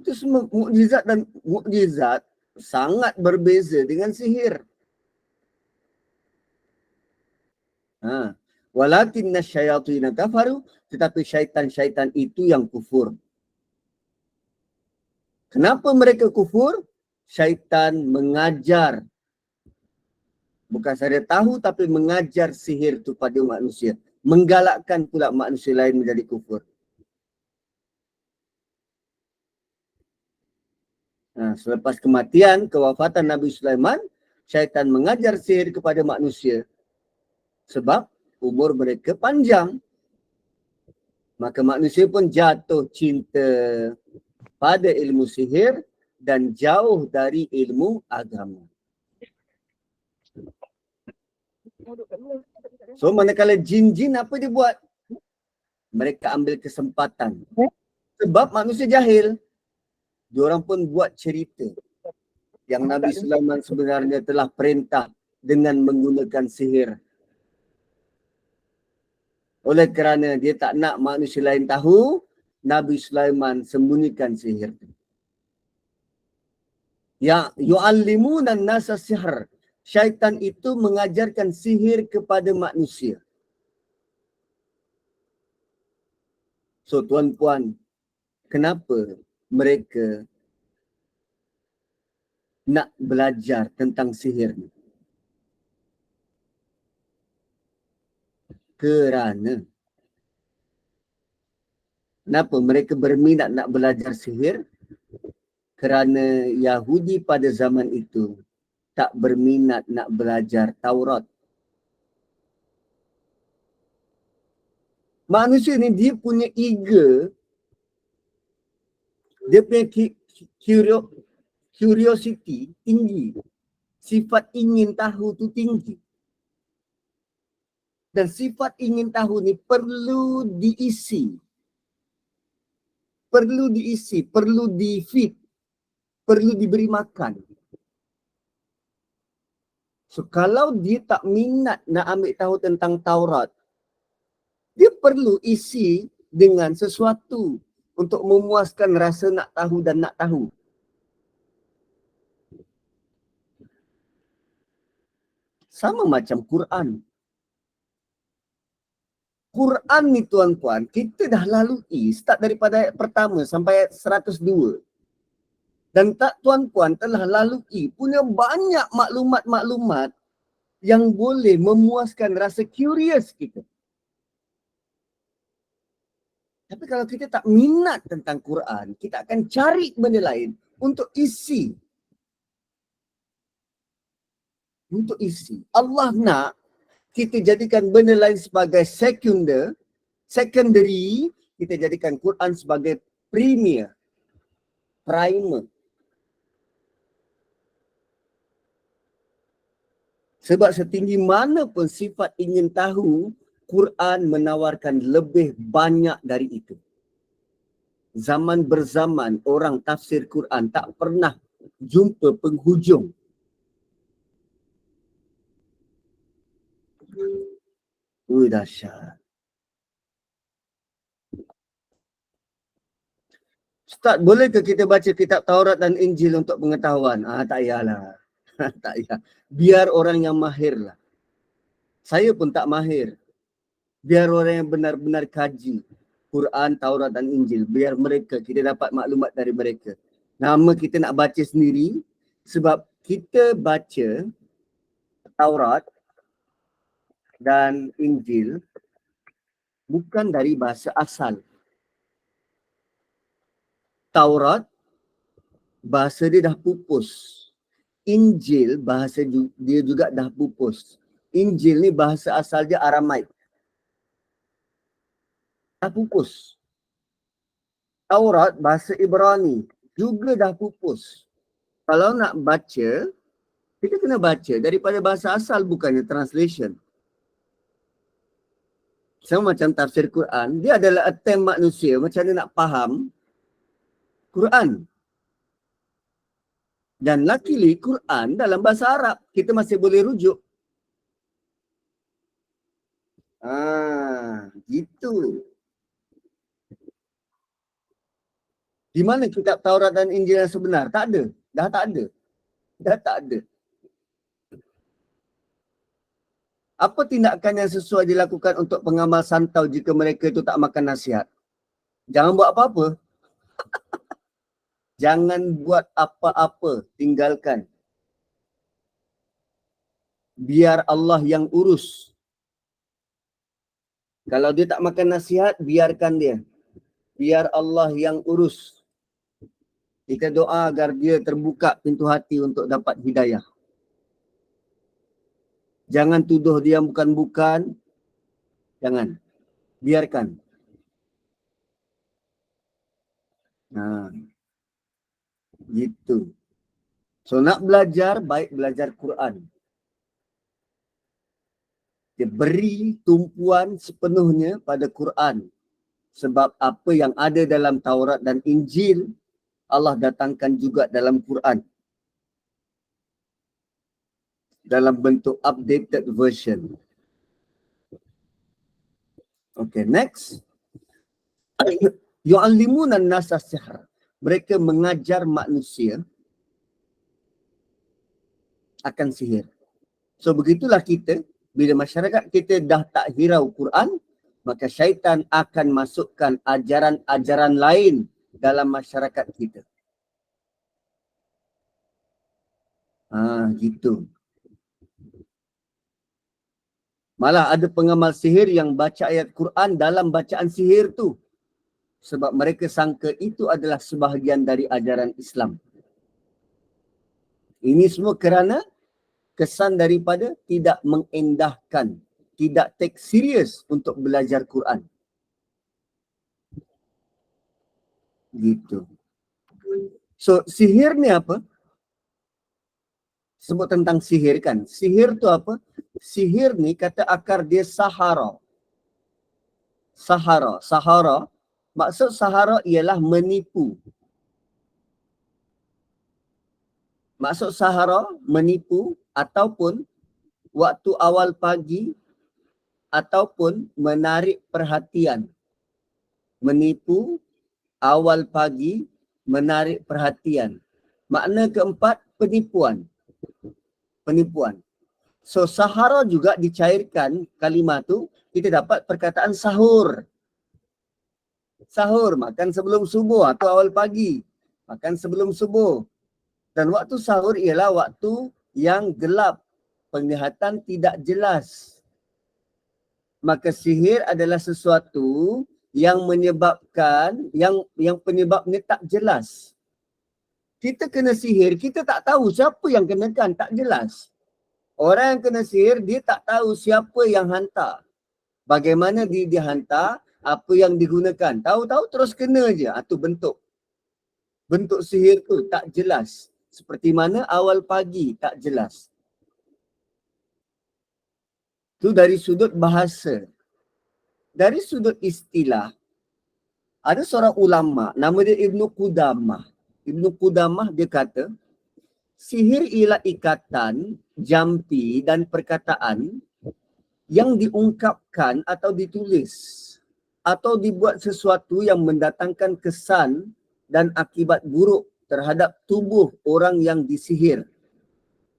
Itu semua mukjizat, dan mukjizat sangat berbeza dengan sihir. Walakinna syayatina kafaru, tetapi syaitan-syaitan itu yang kufur. Kenapa mereka kufur? Syaitan mengajar, bukan saja tahu tapi mengajar sihir itu pada manusia, menggalakkan pula manusia lain menjadi kufur. Selepas kematian, kewafatan Nabi Sulaiman, syaitan mengajar sihir kepada manusia sebab umur mereka panjang. Maka manusia pun jatuh cinta pada ilmu sihir dan jauh dari ilmu agama. So manakala jin-jin apa dia buat? Mereka ambil kesempatan. Sebab manusia jahil. Diorang pun buat cerita yang Nabi Sulaiman sebenarnya telah perintah dengan menggunakan sihir. Oleh kerana dia tak nak manusia lain tahu, Nabi Sulaiman sembunyikan sihir. Ya yu'allimuna an-nasa sihr. Syaitan itu mengajarkan sihir kepada manusia. So tuan-puan, kenapa mereka nak belajar tentang sihir ni? Kenapa mereka berminat nak belajar sihir? Kerana Yahudi pada zaman itu tak berminat nak belajar Taurat. Manusia ni dia punya ego, dia punya curiosity tinggi. Sifat ingin tahu tu tinggi. Dan sifat ingin tahu ni perlu diisi. Perlu diisi, perlu di-feed, perlu diberi makan. So kalau dia tak minat nak ambil tahu tentang Taurat, dia perlu isi dengan sesuatu untuk memuaskan rasa nak tahu dan nak tahu. Sama macam Quran. Quran ni tuan-puan, kita dah lalui start daripada ayat pertama sampai ayat 102. Dan tak tuan-puan telah lalui punya banyak maklumat-maklumat yang boleh memuaskan rasa curious kita. Tapi kalau kita tak minat tentang Quran, kita akan cari benda lain untuk isi. Untuk isi. Allah nak kita jadikan benda lain sebagai secondary, kita jadikan Quran sebagai primer. Sebab setinggi mana pun sifat ingin tahu, Quran menawarkan lebih banyak dari itu. Zaman berzaman orang tafsir Quran tak pernah jumpa penghujung. Dahsyat. Ustaz, bolehkah kita baca kitab Taurat dan Injil untuk pengetahuan? Tak payahlah. Tak payah. Biar orang yang mahir lah. Saya pun tak mahir. Biar orang yang benar-benar kaji Quran, Taurat dan Injil. Biar mereka, kita dapat maklumat dari mereka. Nama kita nak baca sendiri sebab kita baca Taurat dan Injil bukan dari bahasa asal. Taurat, bahasa dia dah pupus. Injil, bahasa dia juga dah pupus. Injil ni bahasa asal dia Aramaik. Dah pupus. Taurat, bahasa Ibrani, juga dah pupus. Kalau nak baca Kita kena baca daripada bahasa asal, bukannya translation. Sama macam tafsir Quran, dia adalah attempt manusia macam mana nak faham Quran. Dan luckily Quran dalam bahasa Arab, kita masih boleh rujuk. Gitu. Di mana kitab Taurat dan Injil yang sebenar? Tak ada. Dah tak ada. Dah tak ada. Apa tindakan yang sesuai dilakukan untuk pengamal santau jika mereka itu tak makan nasihat? Jangan buat apa-apa. Jangan buat apa-apa. Tinggalkan. Biar Allah yang urus. Kalau dia tak makan nasihat, biarkan dia. Biar Allah yang urus. Kita doa agar dia terbuka pintu hati untuk dapat hidayah. Jangan tuduh dia bukan-bukan. Jangan. Biarkan. Gitu. So nak belajar, baik belajar Quran. Dia beri tumpuan sepenuhnya pada Quran. Sebab apa yang ada dalam Taurat dan Injil, Allah datangkan juga dalam Quran. Dalam bentuk updated version. Okay, next. Yu'allimuna an-nasa sihr. Mereka mengajar manusia akan sihir. So begitulah kita, bila masyarakat kita dah tak hirau Quran, maka syaitan akan masukkan ajaran-ajaran lain dalam masyarakat kita. Gitu. Malah ada pengamal sihir yang baca ayat Quran dalam bacaan sihir tu. Sebab mereka sangka itu adalah sebahagian dari ajaran Islam. Ini semua kerana kesan daripada tidak mengendahkan, tidak take serius untuk belajar Quran. Gitu. So, sihir ni apa? Sebut tentang sihir kan. Sihir tu apa? Sihir ni kata akar dia sahara. Sahara. Maksud sahara ialah menipu. Maksud sahara menipu ataupun waktu awal pagi ataupun menarik perhatian. Menipu awal pagi, menarik perhatian. Makna keempat, penipuan. So sahara juga dicairkan kalimah tu, kita dapat perkataan sahur. Sahur, makan sebelum subuh atau awal pagi. Makan sebelum subuh. Dan waktu sahur ialah waktu yang gelap. Penglihatan tidak jelas. Maka sihir adalah sesuatu yang menyebabkan, yang penyebabnya tak jelas. Kita kena sihir, kita tak tahu siapa yang kenakan, tak jelas. Orang yang kena sihir, dia tak tahu siapa yang hantar. Bagaimana dia dihantar, apa yang digunakan. Tahu-tahu terus kena je. Itu bentuk. Bentuk sihir tu tak jelas. Seperti mana awal pagi tak jelas. Itu dari sudut bahasa. Dari sudut istilah, ada seorang ulama, nama dia Ibnu Qudamah. Ibnu Qudamah dia kata, sihir ialah ikatan, jampi dan perkataan yang diungkapkan atau ditulis atau dibuat sesuatu yang mendatangkan kesan dan akibat buruk terhadap tubuh orang yang disihir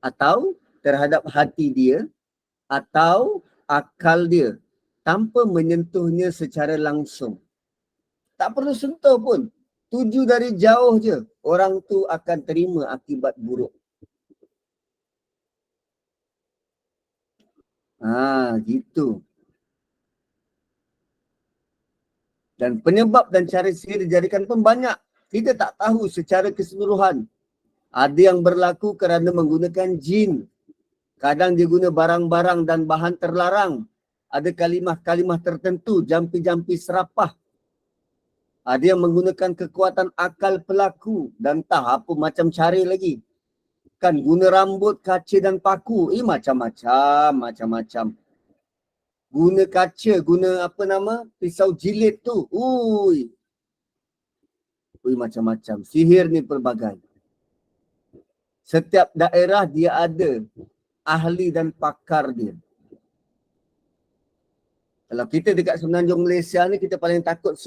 atau terhadap hati dia atau akal dia tanpa menyentuhnya secara langsung. Tak perlu sentuh pun. Tuju dari jauh je, orang tu akan terima akibat buruk. Gitu. Dan penyebab dan cara sihir dijadikan pun banyak. Kita tak tahu secara keseluruhan. Ada yang berlaku kerana menggunakan jin. Kadang dia guna barang-barang dan bahan terlarang. Ada kalimah-kalimah tertentu, jampi-jampi serapah. Ada yang menggunakan kekuatan akal pelaku dan tak apa macam cara lagi. Kan guna rambut, kaca dan paku. Macam-macam. Guna kaca, guna apa nama? Pisau jilid tu. Ui, macam-macam. Sihir ni pelbagai. Setiap daerah dia ada ahli dan pakar dia. Kalau kita dekat Semenanjung Malaysia ni, kita paling takut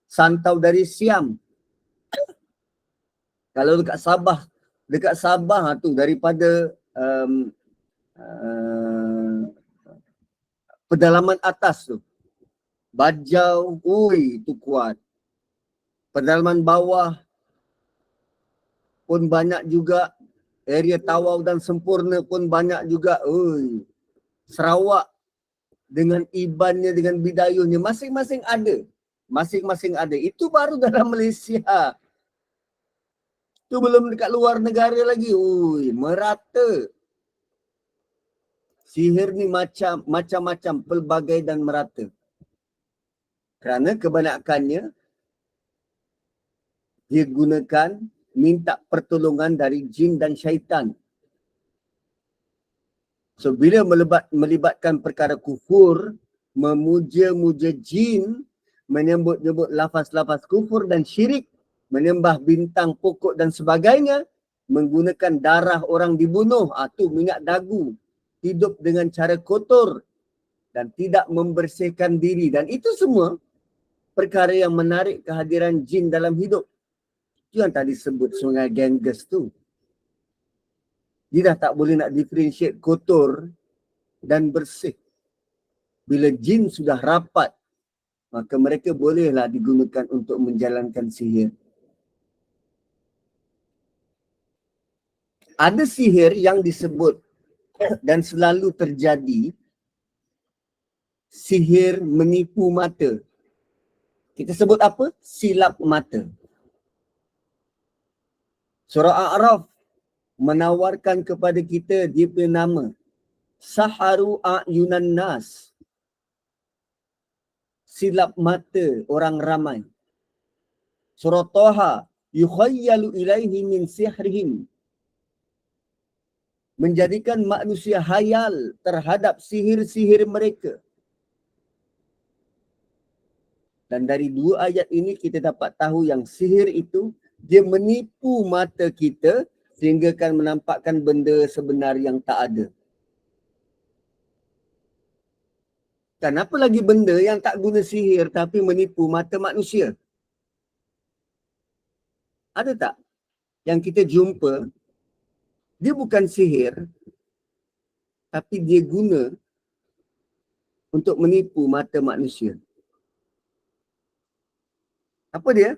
santau dari Siam. Kalau dekat Sabah tu daripada pedalaman atas tu, Bajau, tu kuat. Pedalaman bawah pun banyak juga. Area Tawau dan Sempurna pun banyak juga. Sarawak dengan Ibannya, dengan Bidayuhnya, masing-masing ada. Itu baru dalam Malaysia. Itu belum dekat luar negara lagi. Merata. Sihir ni macam-macam, pelbagai dan merata. Kerana kebanyakannya dia gunakan minta pertolongan dari jin dan syaitan. So bila melibatkan perkara kufur, memuja-muja jin, menyebut-nyebut lafaz-lafaz kufur dan syirik, menyembah bintang, pokok dan sebagainya, menggunakan darah orang dibunuh, tu minyak dagu, hidup dengan cara kotor dan tidak membersihkan diri, dan itu semua perkara yang menarik kehadiran jin dalam hidup. Itu yang tadi sebut Sungai Ganges tu. Dia dah tak boleh nak differentiate kotor dan bersih. Bila jin sudah rapat, maka mereka bolehlah digunakan untuk menjalankan sihir. Ada sihir yang disebut dan selalu terjadi, sihir menipu mata. Kita sebut apa? Silap mata. Surah A'raf menawarkan kepada kita dia punya nama. Saharu a'yunan nas. Silap mata orang ramai. Surah Taha, yukhayyalu ilaihi min sihrihim. Menjadikan manusia hayal terhadap sihir-sihir mereka. Dan dari dua ayat ini kita dapat tahu yang sihir itu dia menipu mata kita sehingga kan menampakkan benda sebenar yang tak ada. Kenapa lagi benda yang tak guna sihir tapi menipu mata manusia? Ada tak yang kita jumpa, dia bukan sihir tapi dia guna untuk menipu mata manusia? Apa dia?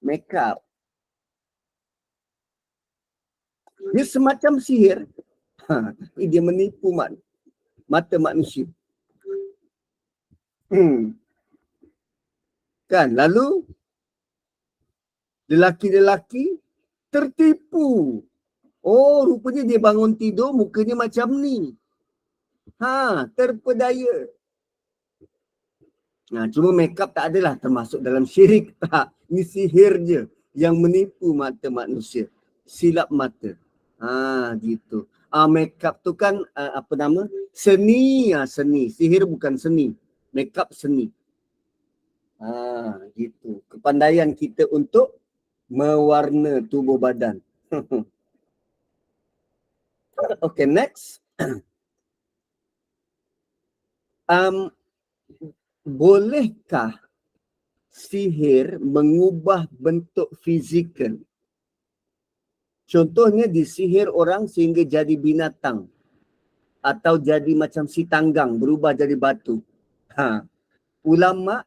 Makeup. Dia semacam sihir, tapi dia menipu mata manusia. Kan, lalu lelaki-lelaki tertipu. Rupanya dia bangun tidur mukanya macam ni. Terpedaya. Cuma makeup tak adalah termasuk dalam syirik. Ini sihir je yang menipu mata manusia. Silap mata. Gitu. Makeup tu kan seni. Seni. Sihir bukan seni. Makeup seni. Gitu. Kepandaian kita untuk mewarna tubuh badan. Okay, next. Bolehkah sihir mengubah bentuk fizikal? Contohnya disihir orang sehingga jadi binatang atau jadi macam si tanggang, berubah jadi batu. Ulama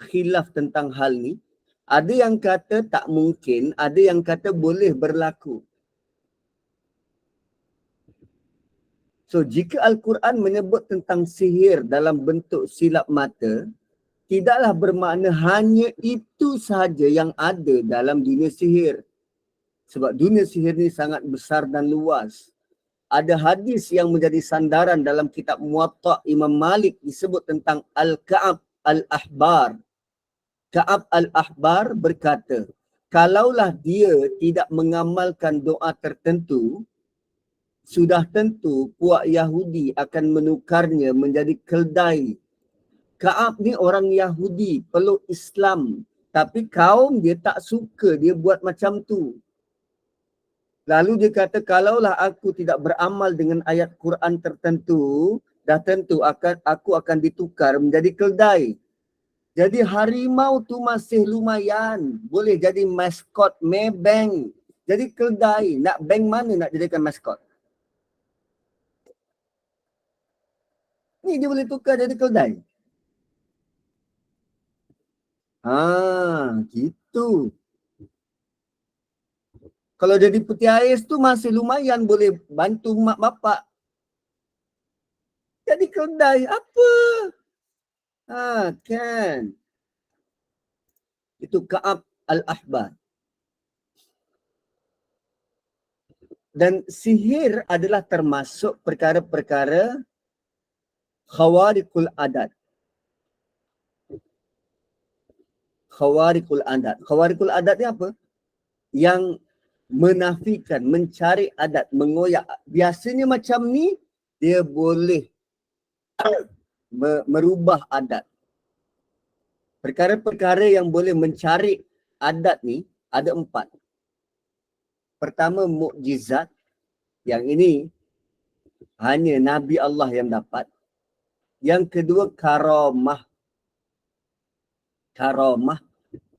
khilaf tentang hal ni. Ada yang kata tak mungkin, ada yang kata boleh berlaku. So jika Al-Quran menyebut tentang sihir dalam bentuk silap mata, tidaklah bermakna hanya itu sahaja yang ada dalam dunia sihir. Sebab dunia sihir ni sangat besar dan luas. Ada hadis yang menjadi sandaran dalam kitab Muwatta' Imam Malik disebut tentang Al-Ka'ab Al-Ahbar. Ka'ab Al-Ahbar berkata, kalaulah dia tidak mengamalkan doa tertentu, sudah tentu puak Yahudi akan menukarnya menjadi keldai. Ka'ab ni orang Yahudi, peluk Islam, tapi kaum dia tak suka dia buat macam tu. Lalu dia kata, kalaulah aku tidak beramal dengan ayat Quran tertentu, dah tentu aku akan ditukar menjadi keldai. Jadi harimau tu masih lumayan, boleh jadi maskot Maybank. Jadi keldai, nak bank mana nak jadikan maskot? Ni dia boleh tukar jadi keldai. Gitu. Kalau jadi peti ais tu masih lumayan boleh bantu mak bapak. Jadi keldai apa? Kan. Itu Ka'ab al-Ahbar. Dan sihir adalah termasuk perkara-perkara khawariqul adat. Khawariqul adat. Khawariqul adat ni apa? Yang menafikan, mencari adat, mengoyak. Biasanya macam ni, dia boleh merubah adat. Perkara-perkara yang boleh mencari adat ni ada 4. Pertama, mukjizat. Yang ini hanya Nabi Allah yang dapat. Yang kedua, karamah.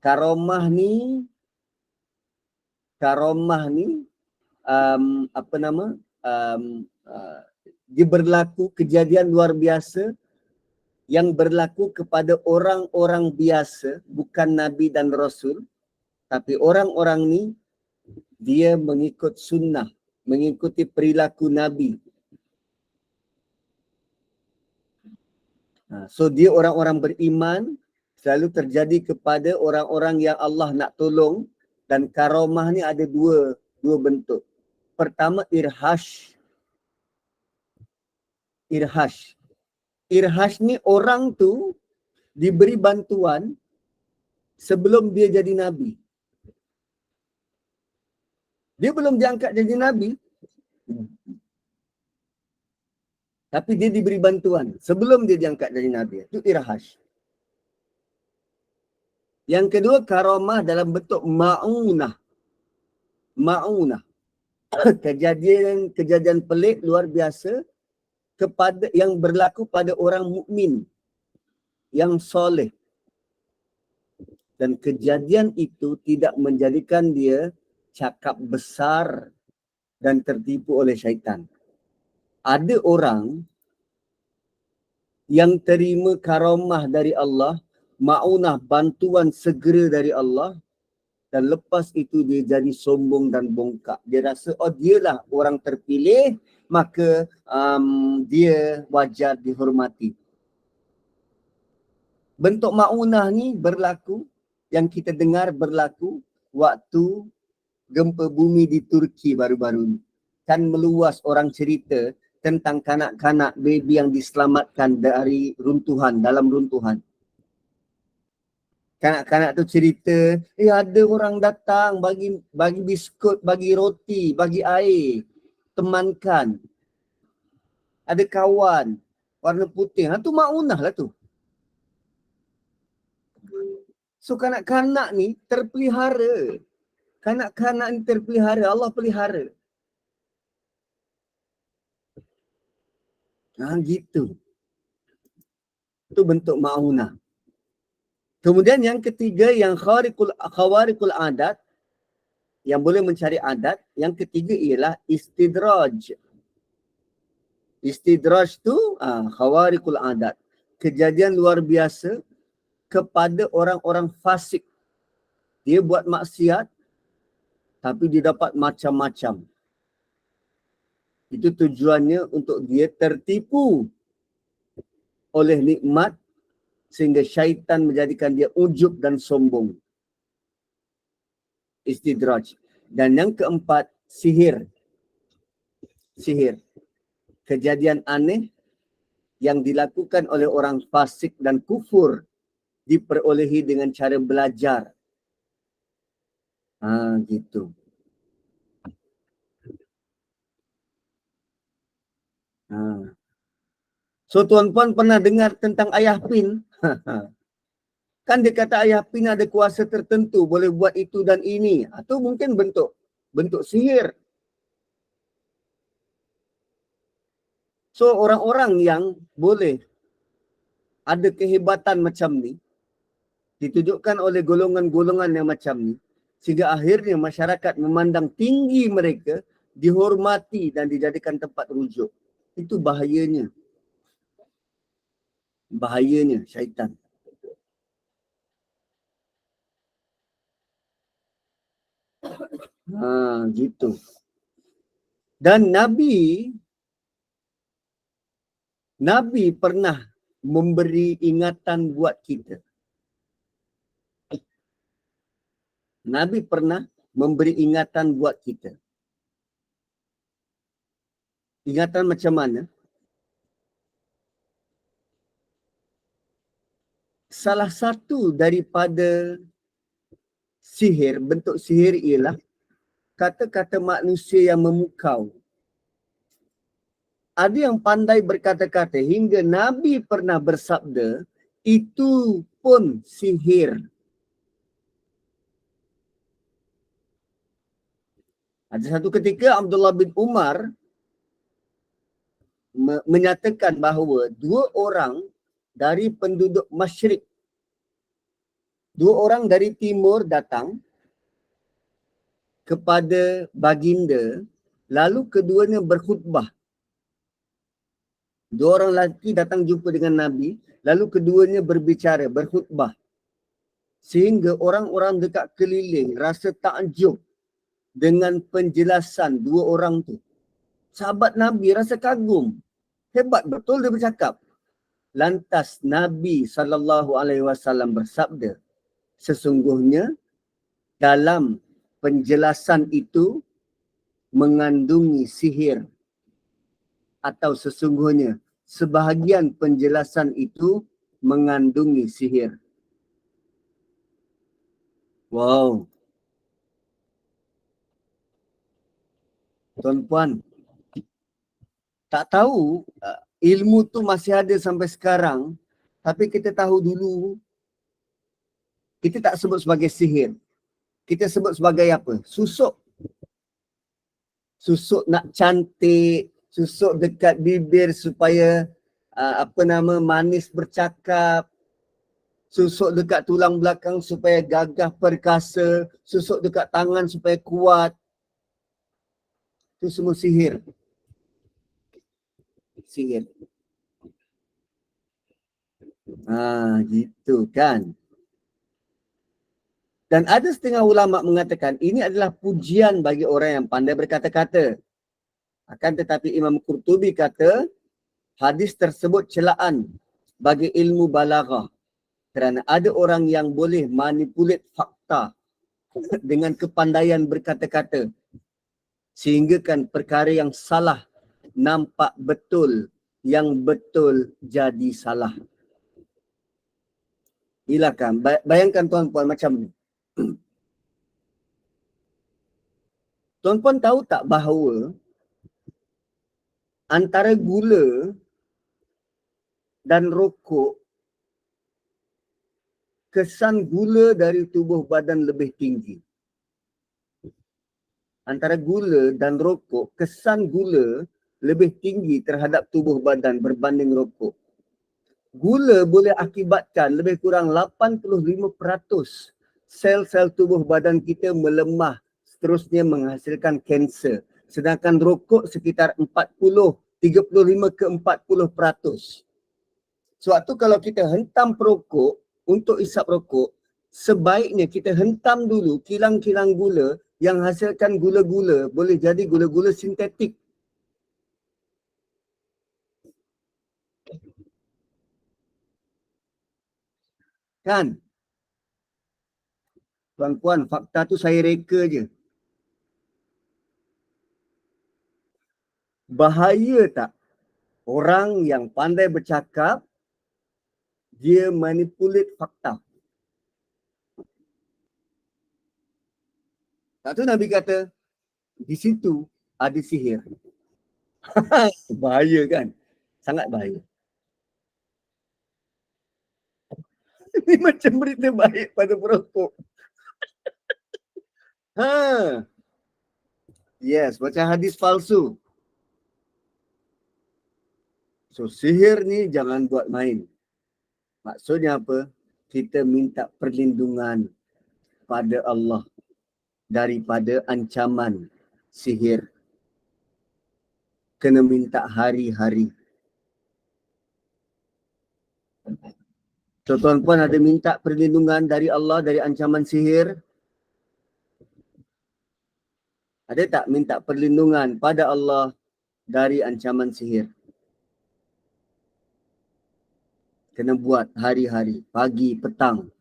Karamah ni dia berlaku kejadian luar biasa yang berlaku kepada orang-orang biasa, bukan Nabi dan Rasul, tapi orang-orang ni dia mengikut sunnah, mengikuti perilaku Nabi. So dia orang-orang beriman, selalu terjadi kepada orang-orang yang Allah nak tolong. Dan karamah ni ada dua bentuk. Pertama, irhash. Irhash ni orang tu diberi bantuan sebelum dia jadi Nabi. Dia belum diangkat jadi Nabi, tapi dia diberi bantuan sebelum dia diangkat jadi Nabi. Itu irhash. Yang kedua, karamah dalam bentuk ma'unah. Kejadian pelik luar biasa kepada yang berlaku pada orang mukmin yang soleh. Dan kejadian itu tidak menjadikan dia cakap besar dan tertipu oleh syaitan. Ada orang yang terima karamah dari Allah, ma'unah, bantuan segera dari Allah, dan lepas itu dia jadi sombong dan bongkak. Dia rasa, dialah orang terpilih, maka dia wajar dihormati. Bentuk ma'unah ni berlaku, yang kita dengar berlaku waktu gempa bumi di Turki baru-baru ni. Kan meluas orang cerita tentang kanak-kanak baby yang diselamatkan dari dalam runtuhan. Kanak-kanak tu cerita, ada orang datang bagi biskut, bagi roti, bagi air, temankan. Ada kawan warna putih. Tu ma'unah lah tu. So kanak-kanak ni terpelihara. Kanak-kanak ni terpelihara, Allah pelihara. Gitu. Itu bentuk ma'unah. Kemudian yang ketiga, yang khawariqul adat, yang boleh mencari adat. Yang ketiga ialah istidraj. Istidraj tu khawariqul adat. Kejadian luar biasa kepada orang-orang fasik. Dia buat maksiat, tapi dia dapat macam-macam. Itu tujuannya untuk dia tertipu oleh nikmat, sehingga syaitan menjadikan dia ujub dan sombong. Istidraj. Dan yang keempat, sihir. Kejadian aneh yang dilakukan oleh orang fasik dan kufur diperolehi dengan cara belajar. Gitu. So tuan-puan pernah dengar tentang ayah Pin? Kan dia kata ayah Pin ada kuasa tertentu, boleh buat itu dan ini. Atau mungkin bentuk sihir. So orang-orang yang boleh ada kehebatan macam ni, ditunjukkan oleh golongan-golongan yang macam ni, sehingga akhirnya masyarakat memandang tinggi mereka, dihormati dan dijadikan tempat rujuk. Itu bahayanya. Bahayanya syaitan. Gitu. Dan Nabi pernah memberi ingatan buat kita. Nabi pernah memberi ingatan buat kita. Ingatan macam mana? Salah satu daripada sihir, bentuk sihir ialah kata-kata manusia yang memukau. Ada yang pandai berkata-kata hingga Nabi pernah bersabda, itu pun sihir. Ada satu ketika Abdullah bin Umar menyatakan bahawa dua orang dari penduduk Masyrik, dua orang dari timur datang kepada baginda, lalu keduanya berkhutbah. Dua orang lelaki datang jumpa dengan Nabi, lalu keduanya berbicara, berkhutbah. Sehingga orang-orang dekat keliling rasa takjub dengan penjelasan dua orang tu. Sahabat Nabi rasa kagum. Hebat betul dia bercakap. Lantas Nabi SAW bersabda, sesungguhnya dalam penjelasan itu mengandungi sihir. Atau sesungguhnya sebahagian penjelasan itu mengandungi sihir. Wow. Tuan-puan, tak tahu ilmu tu masih ada sampai sekarang, tapi kita tahu dulu, kita tak sebut sebagai sihir. Kita sebut sebagai apa? Susuk. Susuk nak cantik, susuk dekat bibir supaya manis bercakap, susuk dekat tulang belakang supaya gagah perkasa, susuk dekat tangan supaya kuat. Itu semua sihir. Sihir. Gitu kan. Dan ada setengah ulama mengatakan ini adalah pujian bagi orang yang pandai berkata-kata. Akan tetapi Imam Qurtubi kata hadis tersebut celaan bagi ilmu balaghah. Kerana ada orang yang boleh manipulate fakta dengan kepandaian berkata-kata. Sehingga kan perkara yang salah nampak betul, yang betul jadi salah. Inilah kan, bayangkan tuan-puan macam ni. Tuan-puan tahu tak bahawa antara gula dan rokok, kesan gula dari tubuh badan lebih tinggi. Antara gula dan rokok, kesan gula lebih tinggi terhadap tubuh badan berbanding rokok. Gula boleh akibatkan lebih kurang 85% sel-sel tubuh badan kita melemah, seterusnya menghasilkan kanser. Sedangkan rokok sekitar 35 ke 40%. Sebab tu kalau kita hentam perokok untuk isap rokok, sebaiknya kita hentam dulu kilang-kilang gula yang hasilkan gula-gula, boleh jadi gula-gula sintetik. Kan? Tuan-puan, fakta tu saya reka je. Bahaya tak orang yang pandai bercakap, dia manipulate fakta? Tak tu Nabi kata, di situ ada sihir. Bahaya kan? Sangat bahaya. Ini macam berita baik pada perokok. Yes, macam hadis palsu. So sihir ni jangan buat main. Maksudnya apa? Kita minta perlindungan pada Allah daripada ancaman sihir. Kena minta hari-hari. So tuan-puan ada minta perlindungan dari Allah dari ancaman sihir? Ada tak minta perlindungan pada Allah dari ancaman sihir? Kena buat hari-hari, pagi, petang.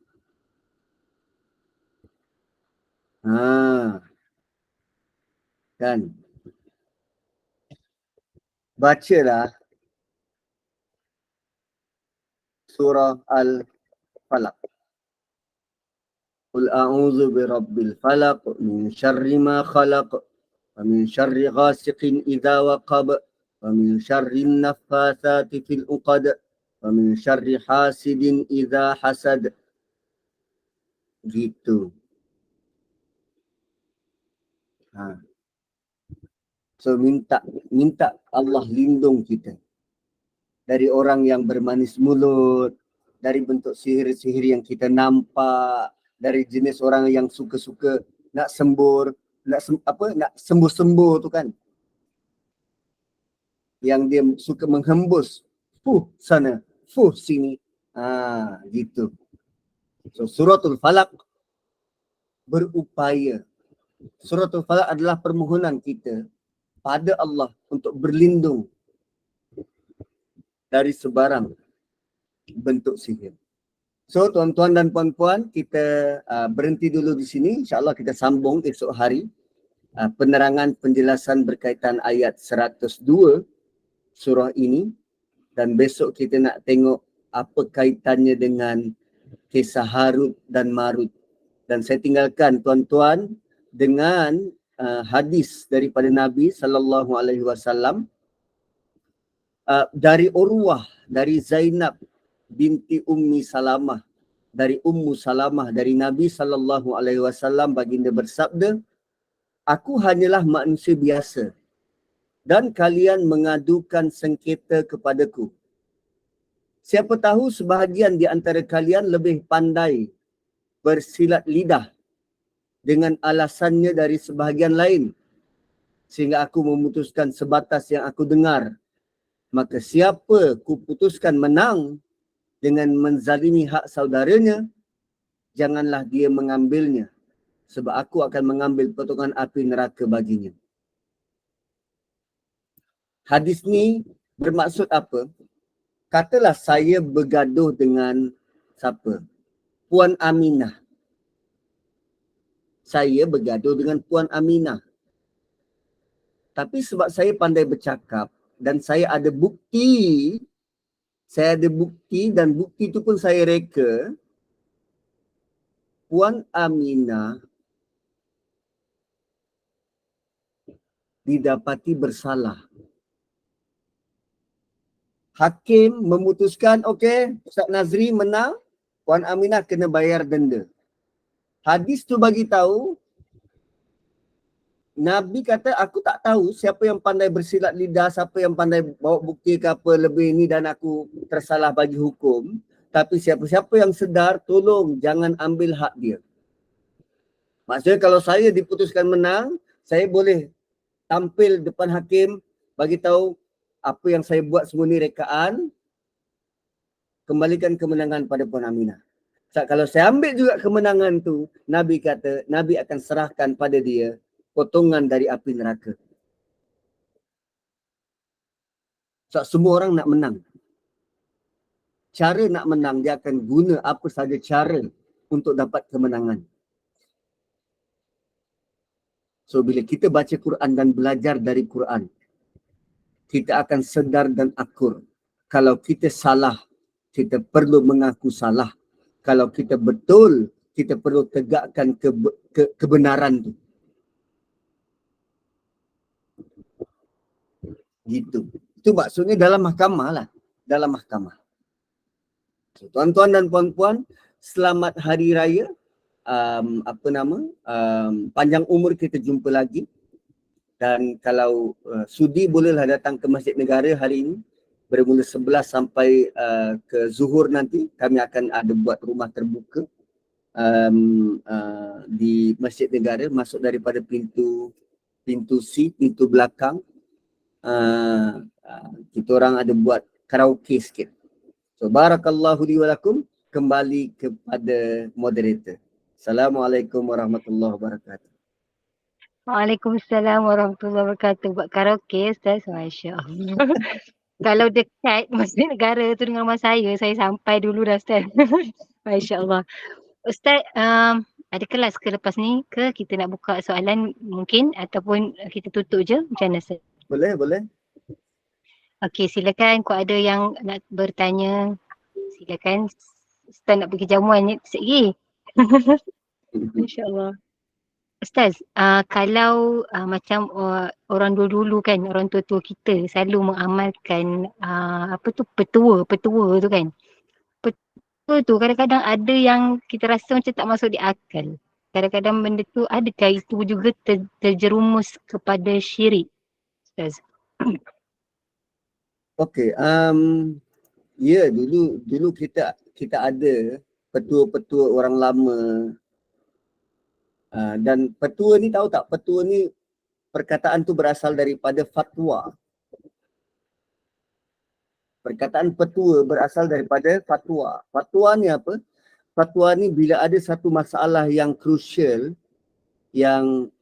Kan? Bacalah surah Al-Falaq. Qul a'udzu birabbil falaq min syarri ma khalaq wa min syarri ghasiqin idza waqab wa min syarri naffatsati fil 'uqad wa min syarri hasidin idza hasad. Gitu. So minta Allah lindung kita dari orang yang bermanis mulut, dari bentuk sihir-sihir yang kita nampak, dari jenis orang yang suka-suka nak sembur, nak sembuh-sembuh tu kan. Yang dia suka menghembus, sana, sini. Gitu. So suratul Falaq berupaya. Suratul Falaq adalah permohonan kita pada Allah untuk berlindung dari sebarang bentuk sihir. So tuan-tuan dan puan-puan, kita berhenti dulu di sini. InsyaAllah kita sambung esok hari penerangan penjelasan berkaitan ayat 102 surah ini. Dan besok kita nak tengok apa kaitannya dengan kisah Harut dan Marut. Dan saya tinggalkan tuan-tuan dengan hadis daripada Nabi SAW dari Urwah, dari Zainab binti Ummi Salamah, dari Ummu Salamah, dari Nabi SAW, baginda bersabda, aku hanyalah manusia biasa dan kalian mengadukan sengketa kepadaku. Siapa tahu sebahagian di antara kalian lebih pandai bersilat lidah dengan alasannya dari sebahagian lain, sehingga aku memutuskan sebatas yang aku dengar. Maka siapa ku putuskan menang dengan menzalimi hak saudaranya, janganlah dia mengambilnya, sebab aku akan mengambil potongan api neraka baginya. Hadis ni bermaksud apa? Katalah saya bergaduh dengan siapa? Puan Aminah. Saya bergaduh dengan Puan Aminah. Tapi sebab saya pandai bercakap dan saya ada bukti dan bukti itu pun saya reka, Puan Aminah didapati bersalah. Hakim memutuskan, okey, Ustaz Nazri menang, Puan Aminah kena bayar denda. Hadis tu bagi tahu, Nabi kata, aku tak tahu siapa yang pandai bersilat lidah, siapa yang pandai bawa bukti ke apa lebih ni dan aku tersalah bagi hukum. Tapi siapa-siapa yang sedar, tolong jangan ambil hak dia. Maksudnya kalau saya diputuskan menang, saya boleh tampil depan hakim, bagi tahu apa yang saya buat semua ni rekaan, kembalikan kemenangan pada Puan Aminah. Kalau saya ambil juga kemenangan tu, Nabi kata, Nabi akan serahkan pada dia potongan dari api neraka. Semua orang nak menang. Cara nak menang, dia akan guna apa saja cara untuk dapat kemenangan. So bila kita baca Quran dan belajar dari Quran, kita akan sedar dan akur. Kalau kita salah, kita perlu mengaku salah. Kalau kita betul, kita perlu tegakkan kebenaran tu. Gitu. Itu maksudnya dalam mahkamah lah. Dalam mahkamah. So, tuan-tuan dan puan-puan, selamat hari raya. Panjang umur, kita jumpa lagi. Dan kalau sudi, bolehlah datang ke Masjid Negara hari ini. Bermula 11 sampai ke Zuhur nanti. Kami akan ada buat rumah terbuka di Masjid Negara. Masuk daripada pintu C, pintu belakang. Kita orang ada buat karaoke sikit. So, barakallahu li wa lakum. Kembali kepada moderator. Assalamualaikum warahmatullahi wabarakatuh. Waalaikumsalam warahmatullahi wabarakatuh. Buat karaoke, Ustaz. Masya Allah. Kalau dekat Masjid Negara tu dengan rumah saya sampai dulu dah, Ustaz. Masya Allah. Ustaz, ada kelas ke lepas ni ke kita nak buka soalan mungkin ataupun kita tutup je? Macam mana, Ustaz? Boleh, boleh. Okey, silakan. Kau ada yang nak bertanya, silakan. Ustaz nak pergi jamuan ni sikit lagi. InsyaAllah. Ustaz, kalau macam orang dulu-dulu kan, orang tua-tua kita selalu mengamalkan petua tu kan. Petua tu kadang-kadang ada yang kita rasa macam tak masuk di akal. Kadang-kadang benda tu adakah itu juga terjerumus kepada syirik, Ustaz? Okey, ya, dulu kita ada petua-petua orang lama. Dan petua ni, tahu tak, petua ni perkataan tu berasal daripada fatwa. Perkataan petua berasal daripada fatwa. Fatwa ni apa? Fatwa ni bila ada satu masalah yang crucial, yang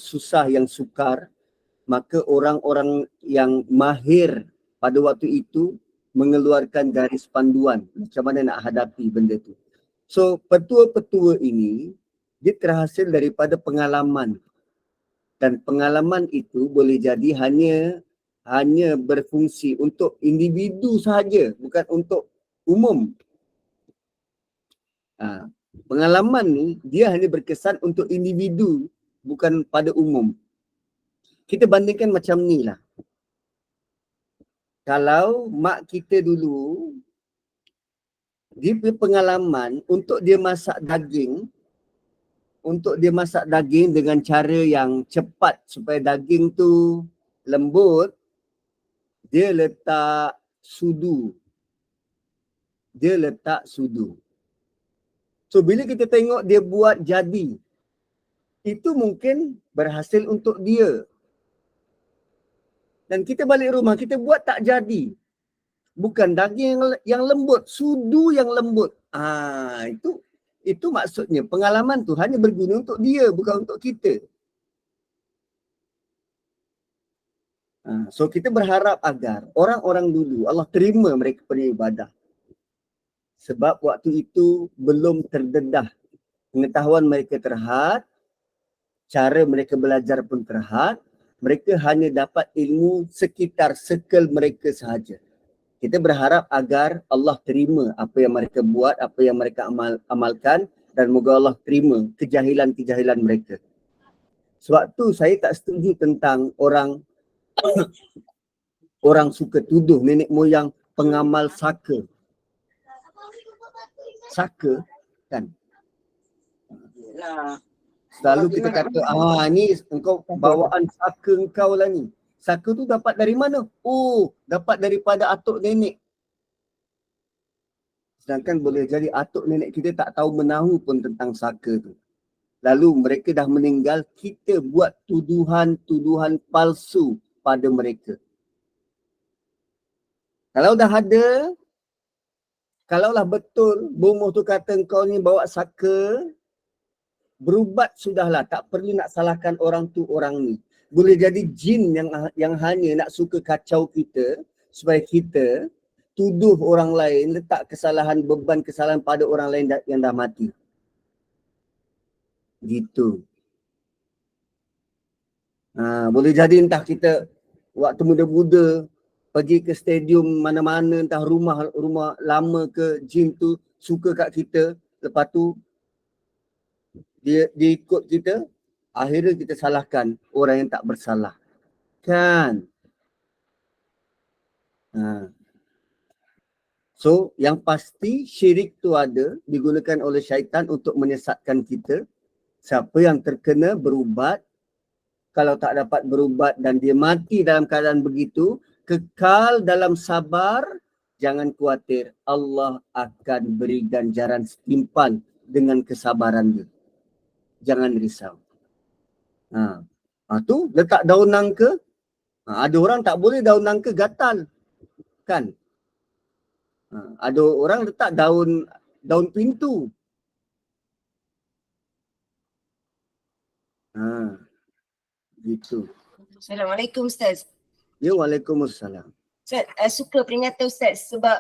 susah, yang sukar, maka orang-orang yang mahir pada waktu itu mengeluarkan garis panduan macam mana nak hadapi benda tu. So, petua-petua ini dia terhasil daripada pengalaman. Dan pengalaman itu boleh jadi hanya berfungsi untuk individu sahaja, bukan untuk umum. Pengalaman ni dia hanya berkesan untuk individu, bukan pada umum. Kita bandingkan macam ni lah. Kalau mak kita dulu, dia punya pengalaman untuk dia masak daging dengan cara yang cepat supaya daging tu lembut, dia letak sudu. So bila kita tengok dia buat jadi, itu mungkin berhasil untuk dia. Dan kita balik rumah, kita buat tak jadi. Bukan daging yang lembut, sudu yang lembut. Itu maksudnya pengalaman tu hanya berguna untuk dia, bukan untuk kita. So kita berharap agar orang-orang dulu Allah terima mereka beribadah. Sebab waktu itu belum terdedah. Pengetahuan mereka terhad, cara mereka belajar pun terhad. Mereka hanya dapat ilmu sekitar circle mereka sahaja. Kita berharap agar Allah terima apa yang mereka buat, apa yang mereka amalkan, dan moga Allah terima kejahilan-kejahilan mereka. Sebab tu saya tak setuju tentang orang suka tuduh nenek moyang pengamal saka. Saka kan? Selalu kita kata, ni engkau bawaan saka engkau lah ni. Saka tu dapat dari mana? Oh, dapat daripada atuk nenek. Sedangkan boleh jadi atuk nenek kita tak tahu menahu pun tentang saka tu. Lalu mereka dah meninggal, kita buat tuduhan-tuduhan palsu pada mereka. Kalau dah ada, kalaulah betul bomoh tu kata engkau ni bawa saka, berubat sudahlah, tak perlu nak salahkan orang tu orang ni. Boleh jadi jin yang hanya nak suka kacau kita supaya kita tuduh orang lain, letak beban kesalahan pada orang lain yang dah mati. Gitu. Boleh jadi entah kita waktu muda-muda pergi ke stadium mana-mana, entah rumah lama ke, jin tu suka kat kita, lepas tu dia ikut kita, akhirnya kita salahkan orang yang tak bersalah. menyesatkan. So, yang pasti syirik tu ada, digunakan oleh syaitan untuk menyesatkan kita. Siapa yang terkena berubat, kalau tak dapat berubat dan dia mati dalam keadaan begitu, kekal dalam sabar, jangan khawatir. Allah akan beri ganjaran setimpal dengan kesabaran dia. Jangan risau. Tu letak daun nangka. Ada orang tak boleh daun nangka gatal. Kan? Ada orang letak daun pintu. Gitu. Assalamualaikum Ustaz. Ya, waalaikumsalam. Ustaz, suka peringatan Ustaz sebab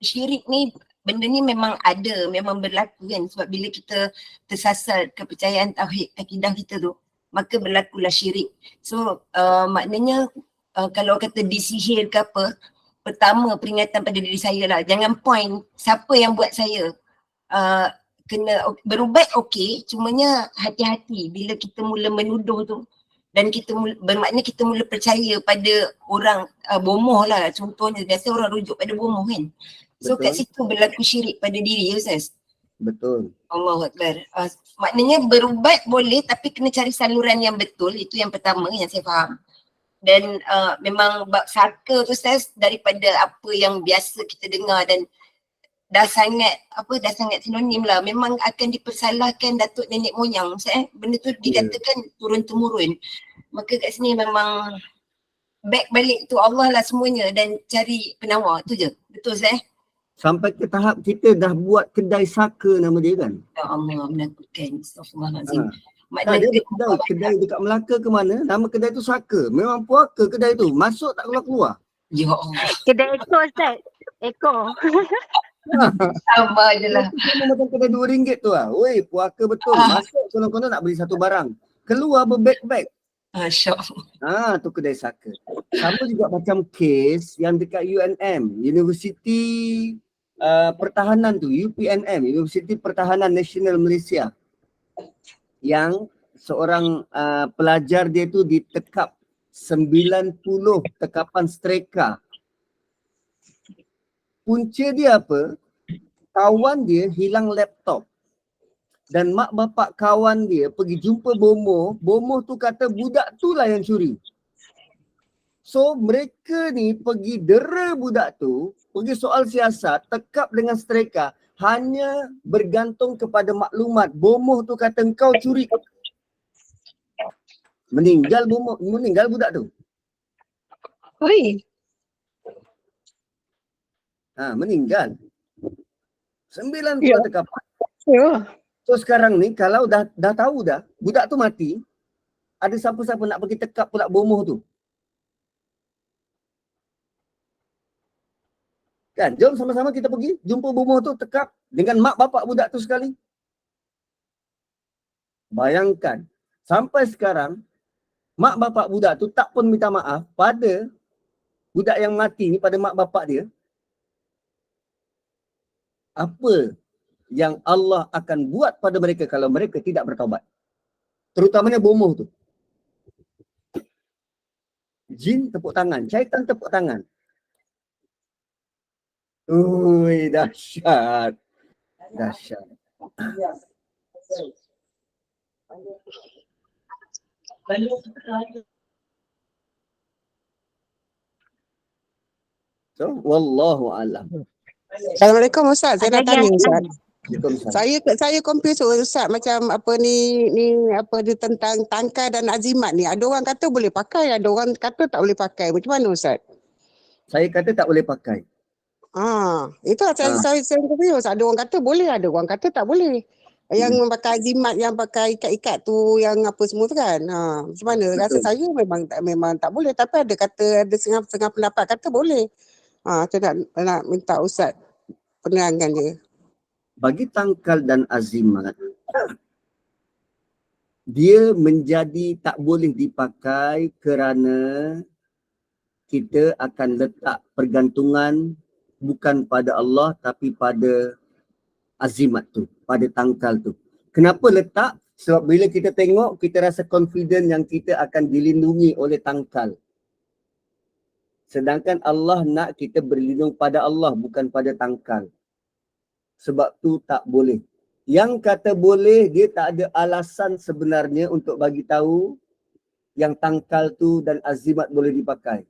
syirik ni, benda ni memang ada, memang berlaku kan. Sebab bila kita tersasar kepercayaan tauhid akidah kita tu, maka berlakulah syirik. So maknanya kalau kata disihir ke apa, pertama peringatan pada diri saya lah, jangan point siapa yang buat saya. Kena berubat okey, cumanya hati-hati bila kita mula menuduh tu dan kita bermakna kita mula percaya pada orang bomoh lah, contohnya biasa orang rujuk pada bomoh kan. So kat situ berlaku syirik pada diri ya Ustaz. Betul. Allahu Akbar. Maknanya berubat boleh tapi kena cari saluran yang betul, itu yang pertama yang saya faham. Dan memang bab saka tu Ustaz, daripada apa yang biasa kita dengar dan dah sangat sinonim lah, memang akan dipersalahkan datuk nenek moyang Ustaz. Benda tu dikatakan turun temurun. Maka kat sini memang back balik tu Allah lah semuanya dan cari penawar tu je. Betul Ustaz? Sampai ke tahap kita dah buat kedai saka nama dia kan? Ya Allah, menakutkan. Astaghfirullahaladzim. Dia kedai dekat Melaka ke mana, nama kedai tu saka. Memang puaka kedai tu, masuk tak keluar-keluar. Ya Allah. Kedai ekor Ustaz. Ekor. Sama je lah. Macam kedai RM2 tu lah. Oi, puaka betul. Masuk konon-konon nak beli satu barang. Keluar berbeg-beg. Masya Allah. Tu kedai saka. Sama juga macam kes yang dekat UNM, Universiti Pertahanan tu, UPNM, Universiti Pertahanan Nasional Malaysia. Yang seorang pelajar dia tu ditekap 90 tekapan streka. Punca dia apa? Kawan dia hilang laptop. Dan mak bapak kawan dia pergi jumpa bomoh. Bomoh tu kata budak tu lah yang curi. So mereka ni pergi dera budak tu, pergi soal siasat, tekap dengan streka. Hanya bergantung kepada maklumat. Bomoh tu kata engkau curi. Meninggal budak tu. Oi. Meninggal. 90 tekapan. Ya. So sekarang ni kalau dah tahu dah budak tu mati, ada siapa-siapa nak pergi tekap pula bomoh tu? Kan, jom sama-sama kita pergi jumpa bomoh tu, tekap dengan mak bapak budak tu sekali. Bayangkan, sampai sekarang mak bapak budak tu tak pun minta maaf pada budak yang mati ni, pada mak bapak dia. Apa yang Allah akan buat pada mereka kalau mereka tidak bertaubat? Terutamanya bomoh tu. Jin tepuk tangan, syaitan tepuk tangan. Ui, dahsyat. Dahsyat. So, wallahu a'lam. Assalamualaikum Ustaz, saya nak tanya Ustaz. Waalaikumsalam. Saya confuse Ustaz, macam apa ni apa dia tentang tangkai dan azimat ni. Ada orang kata boleh pakai, ada orang kata tak boleh pakai. Macam mana Ustaz? Saya kata tak boleh pakai. Itu saya confuse. Ada orang kata boleh, ada orang kata tak boleh. Yang pakai azimat, yang pakai ikat-ikat tu, yang apa semua tu kan. Macam mana? Rasa saya memang tak boleh, tapi ada setengah pendapat kata boleh. Saya nak minta Ustaz penerangan dia. Bagi tangkal dan azimat, dia menjadi tak boleh dipakai kerana kita akan letak pergantungan bukan pada Allah tapi pada azimat tu, pada tangkal tu. Kenapa letak? Sebab bila kita tengok, kita rasa confident yang kita akan dilindungi oleh tangkal. Sedangkan Allah nak kita berlindung pada Allah, bukan pada tangkal. Sebab tu tak boleh. Yang kata boleh, dia tak ada alasan sebenarnya untuk bagi tahu yang tangkal tu dan azimat boleh dipakai.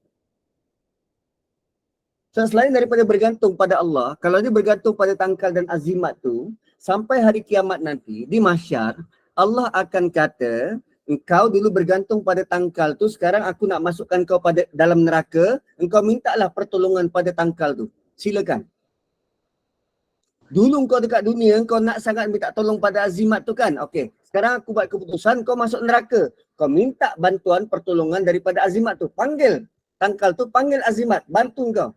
So, selain daripada bergantung pada Allah, kalau dia bergantung pada tangkal dan azimat tu, sampai hari kiamat nanti, di mahsyar, Allah akan kata, engkau dulu bergantung pada tangkal tu, sekarang aku nak masukkan kau pada dalam neraka, engkau mintalah pertolongan pada tangkal tu. Silakan. Dulu kau dekat dunia, kau nak sangat minta tolong pada azimat tu kan? Okey, sekarang aku buat keputusan, kau masuk neraka. Kau minta bantuan pertolongan daripada azimat tu. Panggil tangkal tu, panggil azimat, bantu kau.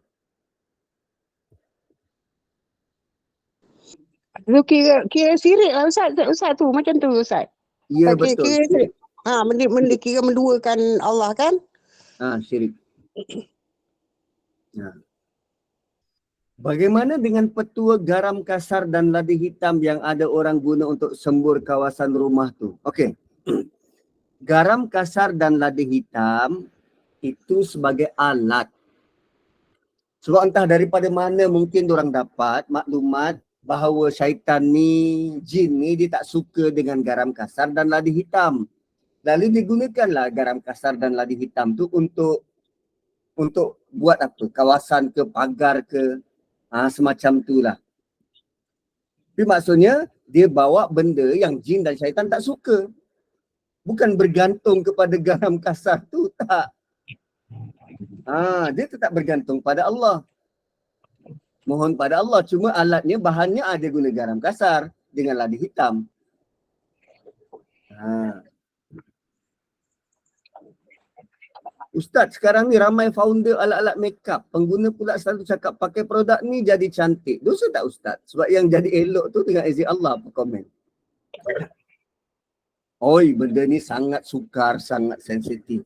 Lu kira sirik lah Ustaz tu, macam tu Ustaz. Ya, Kira betul. sirik. Kira menduakan Allah kan? Syirik. Bagaimana dengan petua garam kasar dan ladi hitam yang ada orang guna untuk sembur kawasan rumah tu? Okey. Garam kasar dan ladi hitam itu sebagai alat. Sebab entah daripada mana mungkin diorang dapat maklumat bahawa syaitan ni, jin ni dia tak suka dengan garam kasar dan ladi hitam. Lalu digunakanlah garam kasar dan ladi hitam tu untuk buat apa? Kawasan ke, pagar ke, semacam tu lah. Tapi maksudnya dia bawa benda yang jin dan syaitan tak suka. Bukan bergantung kepada garam kasar tu, tak. Dia tetap bergantung pada Allah. Mohon pada Allah. Cuma alatnya, bahannya ada guna garam kasar dengan ladi hitam. Ustaz, sekarang ni ramai founder alat-alat makeup. Pengguna pula selalu cakap pakai produk ni jadi cantik. Dosa tak Ustaz? Sebab yang jadi elok tu dengan izin Allah apa komen. Oi, benda ni sangat sukar, sangat sensitif.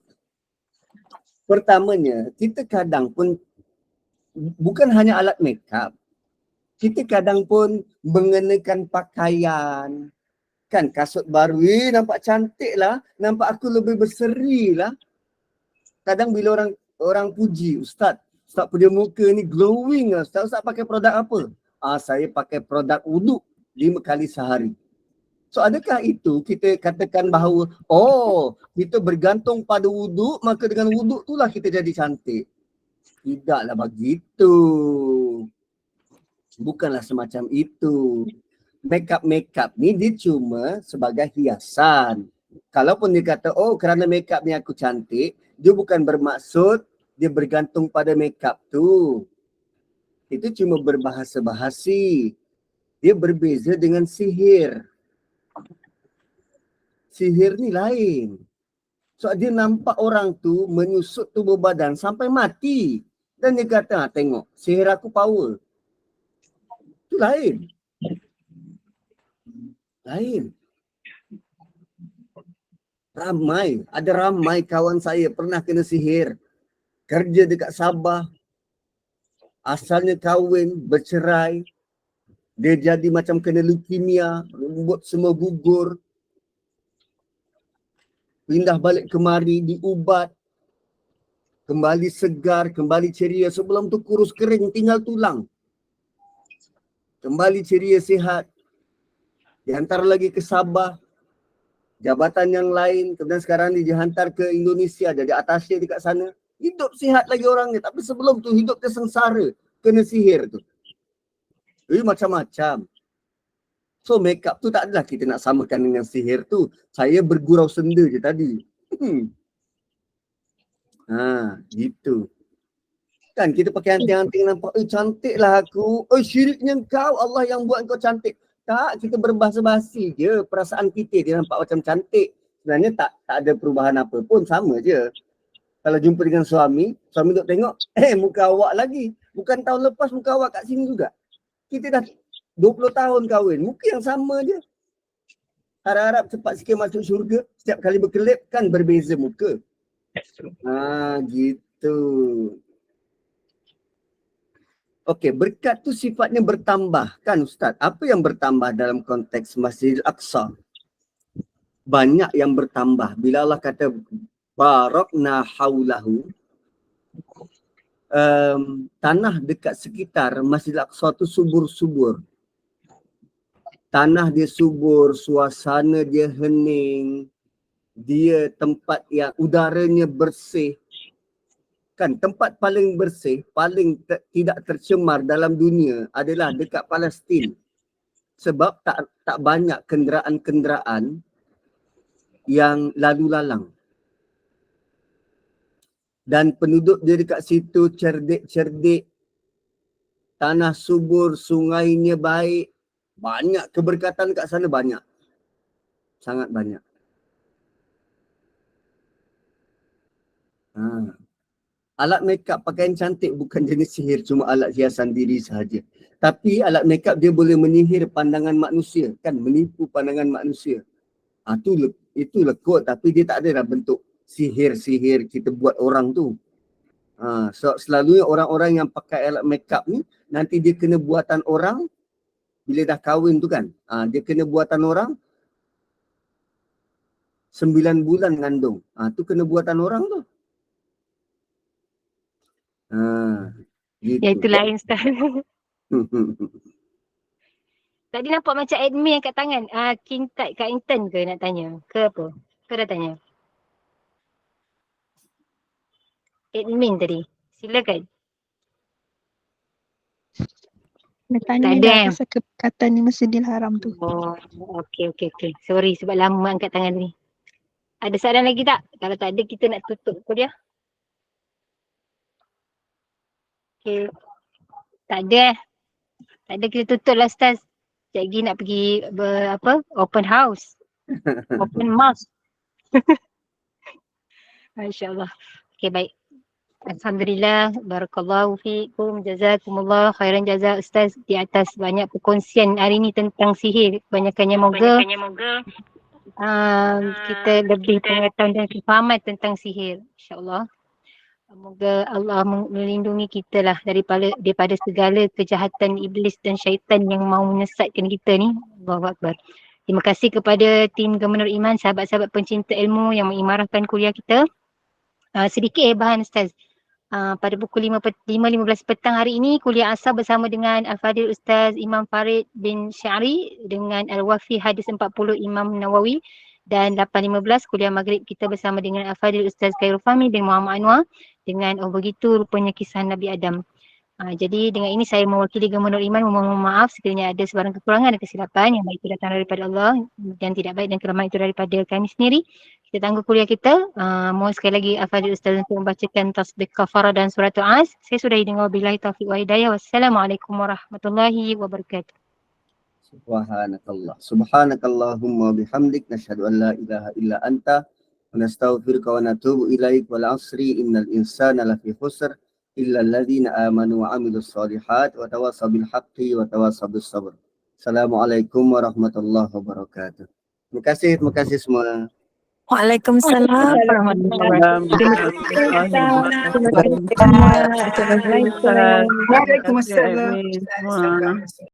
Pertamanya, kita kadang pun bukan hanya alat makeup. Kita kadang pun mengenakan pakaian. Kan kasut baru, nampak cantik lah. Nampak aku lebih berseri lah. Kadang bila orang puji, Ustaz punya muka ni glowing lah. Ustaz pakai produk apa? Saya pakai produk wuduk 5 kali sehari. So adakah itu kita katakan bahawa kita bergantung pada wuduk, maka dengan wuduk itulah kita jadi cantik? Tidaklah begitu. Bukanlah semacam itu. Makeup ni dia cuma sebagai hiasan. Kalaupun dia kata, kerana makeup ni aku cantik, dia bukan bermaksud dia bergantung pada makeup tu. Itu cuma berbahasa bahasi. Dia berbeza dengan sihir. Sihir ni lain. So dia nampak orang tu menyusut tubuh badan sampai mati. Dan dia kata, tengok, sihir aku power. Itu lain. Lain. Ada ramai kawan saya pernah kena sihir. Kerja dekat Sabah. Asalnya kahwin, bercerai. Dia jadi macam kena leukemia, rambut semua gugur. Pindah balik kemari, diubat. Kembali segar, kembali ceria. Sebelum tu kurus kering, tinggal tulang. Kembali ceria, sihat. Dihantar lagi ke Sabah. Jabatan yang lain. Kemudian sekarang ni dihantar ke Indonesia. Jadi atasnya dekat sana. Hidup sihat lagi orang ni. Tapi sebelum tu hidup dia sengsara. Kena sihir tu. Jadi macam-macam. So makeup tu tak adalah kita nak samakan dengan sihir tu. Saya bergurau senda je tadi. Gitu. Kan kita pakai anting-anting nampak, cantik lah aku. Syiriknya kau, Allah yang buat kau cantik. Tak, kita berbahasa basi je. Perasaan kita dia nampak macam cantik. Sebenarnya tak ada perubahan apa pun, sama je. Kalau jumpa dengan suami duk tengok, muka awak lagi. Bukan tahun lepas muka awak kat sini juga. Kita dah 20 tahun kahwin, muka yang sama je. Harap-harap cepat sikit masuk syurga, setiap kali berkelip kan berbeza muka. Gitu. Okey, berkat tu sifatnya bertambah kan Ustaz? Apa yang bertambah dalam konteks Masjidil Aqsa? banyak yang bertambah. Bila Allah kata barakna haulahu, tanah dekat sekitar Masjidil Aqsa tu subur-subur. Tanah dia subur, suasana dia hening, dia tempat yang udaranya bersih. Kan tempat paling bersih, paling tidak tercemar dalam dunia adalah dekat Palestin. Sebab tak banyak kenderaan-kenderaan yang lalu lalang. Dan penduduk dia dekat situ cerdik-cerdik, tanah subur, sungainya baik, banyak keberkatan kat sana, banyak. Sangat banyak. Alat makeup pakaian cantik bukan jenis sihir, cuma alat hiasan diri sahaja. Tapi alat makeup dia boleh menyihir pandangan manusia, kan, menipu pandangan manusia. Itu lekuk, tapi dia tak ada dah bentuk sihir-sihir kita buat orang tu. So selalunya orang-orang yang pakai alat makeup ni nanti dia kena buatan orang bila dah kahwin tu kan. Dia kena buatan orang 9 bulan ngandung. Tu kena buatan orang tu. Gitu. Ya itu lain Ustaz. Tadi nampak macam admin kat tangan. Kintat kat intern ke nak tanya? Ke apa? Ke dah tanya? Admin tadi. Silakan. Nak tanya Tak ada, dah pasal kekatan di Masjidil Haram tu. Oh, okey. Sorry sebab lama angkat tangan ni. Ada saran lagi tak? Kalau tak ada kita nak tutup kuliah. Okey. Tak ada. Tak ada, kita tutup lah Ustaz. Sekejap lagi nak pergi open house. Open mouth. Masya-Allah. Okey, baik. Alhamdulillah, barakallahu fiikum, jazakumullah khairan jaza Ustaz di atas banyak perkongsian hari ni tentang sihir. Kebanyakannya moga kita lebih pengetahuan dan kefahaman tentang sihir, insya-Allah. Moga Allah melindungi kita lah daripada segala kejahatan iblis dan syaitan yang mau menyesatkan kita ni. Allahu Akbar. Terima kasih kepada tim Gemenur Iman, sahabat-sahabat pencinta ilmu yang mengimarahkan kuliah kita. Sedikit bahan Ustaz. Pada pukul 5.15 petang hari ini kuliah asar bersama dengan Al-Fadhil Ustaz Imam Farid bin Syari dengan Al-Wafi Hadis 40 Imam Nawawi, dan 8.15 kuliah maghrib kita bersama dengan Al-Fadhil Ustaz Khairul Fahmi bin Muhammad Anwar dengan begitu rupanya kisah Nabi Adam. Jadi dengan ini saya mewakili Gemenur Iman memohon maaf sekiranya ada sebarang kekurangan dan kesilapan. Yang baik itu datang daripada Allah dan tidak baik dan kelemahan itu daripada kami sendiri. Kita tangguh kuliah kita. Mohon sekali lagi Al-Fadhil Ustaz untuk membacakan tasbih kafarah dan surat As. Saya sudahi dengan wabillahi taufiq wa hidayah. Wassalamualaikum warahmatullahi wabarakatuh. Subhanakallahumma bihamdik nashhadu an la ilaha illa anta wa nastaghfiruka wa natubu ilaik. Wal asri innal insana lafi khusr illa alladhina amanu wa amilus solihat wa tawassaw bil haqqi wa tawassaw bis sabr. Assalamualaikum warahmatullahi wabarakatuh. Terima kasih semua. Waalaikumsalam warahmatullahi wabarakatuh. Waalaikumsalam.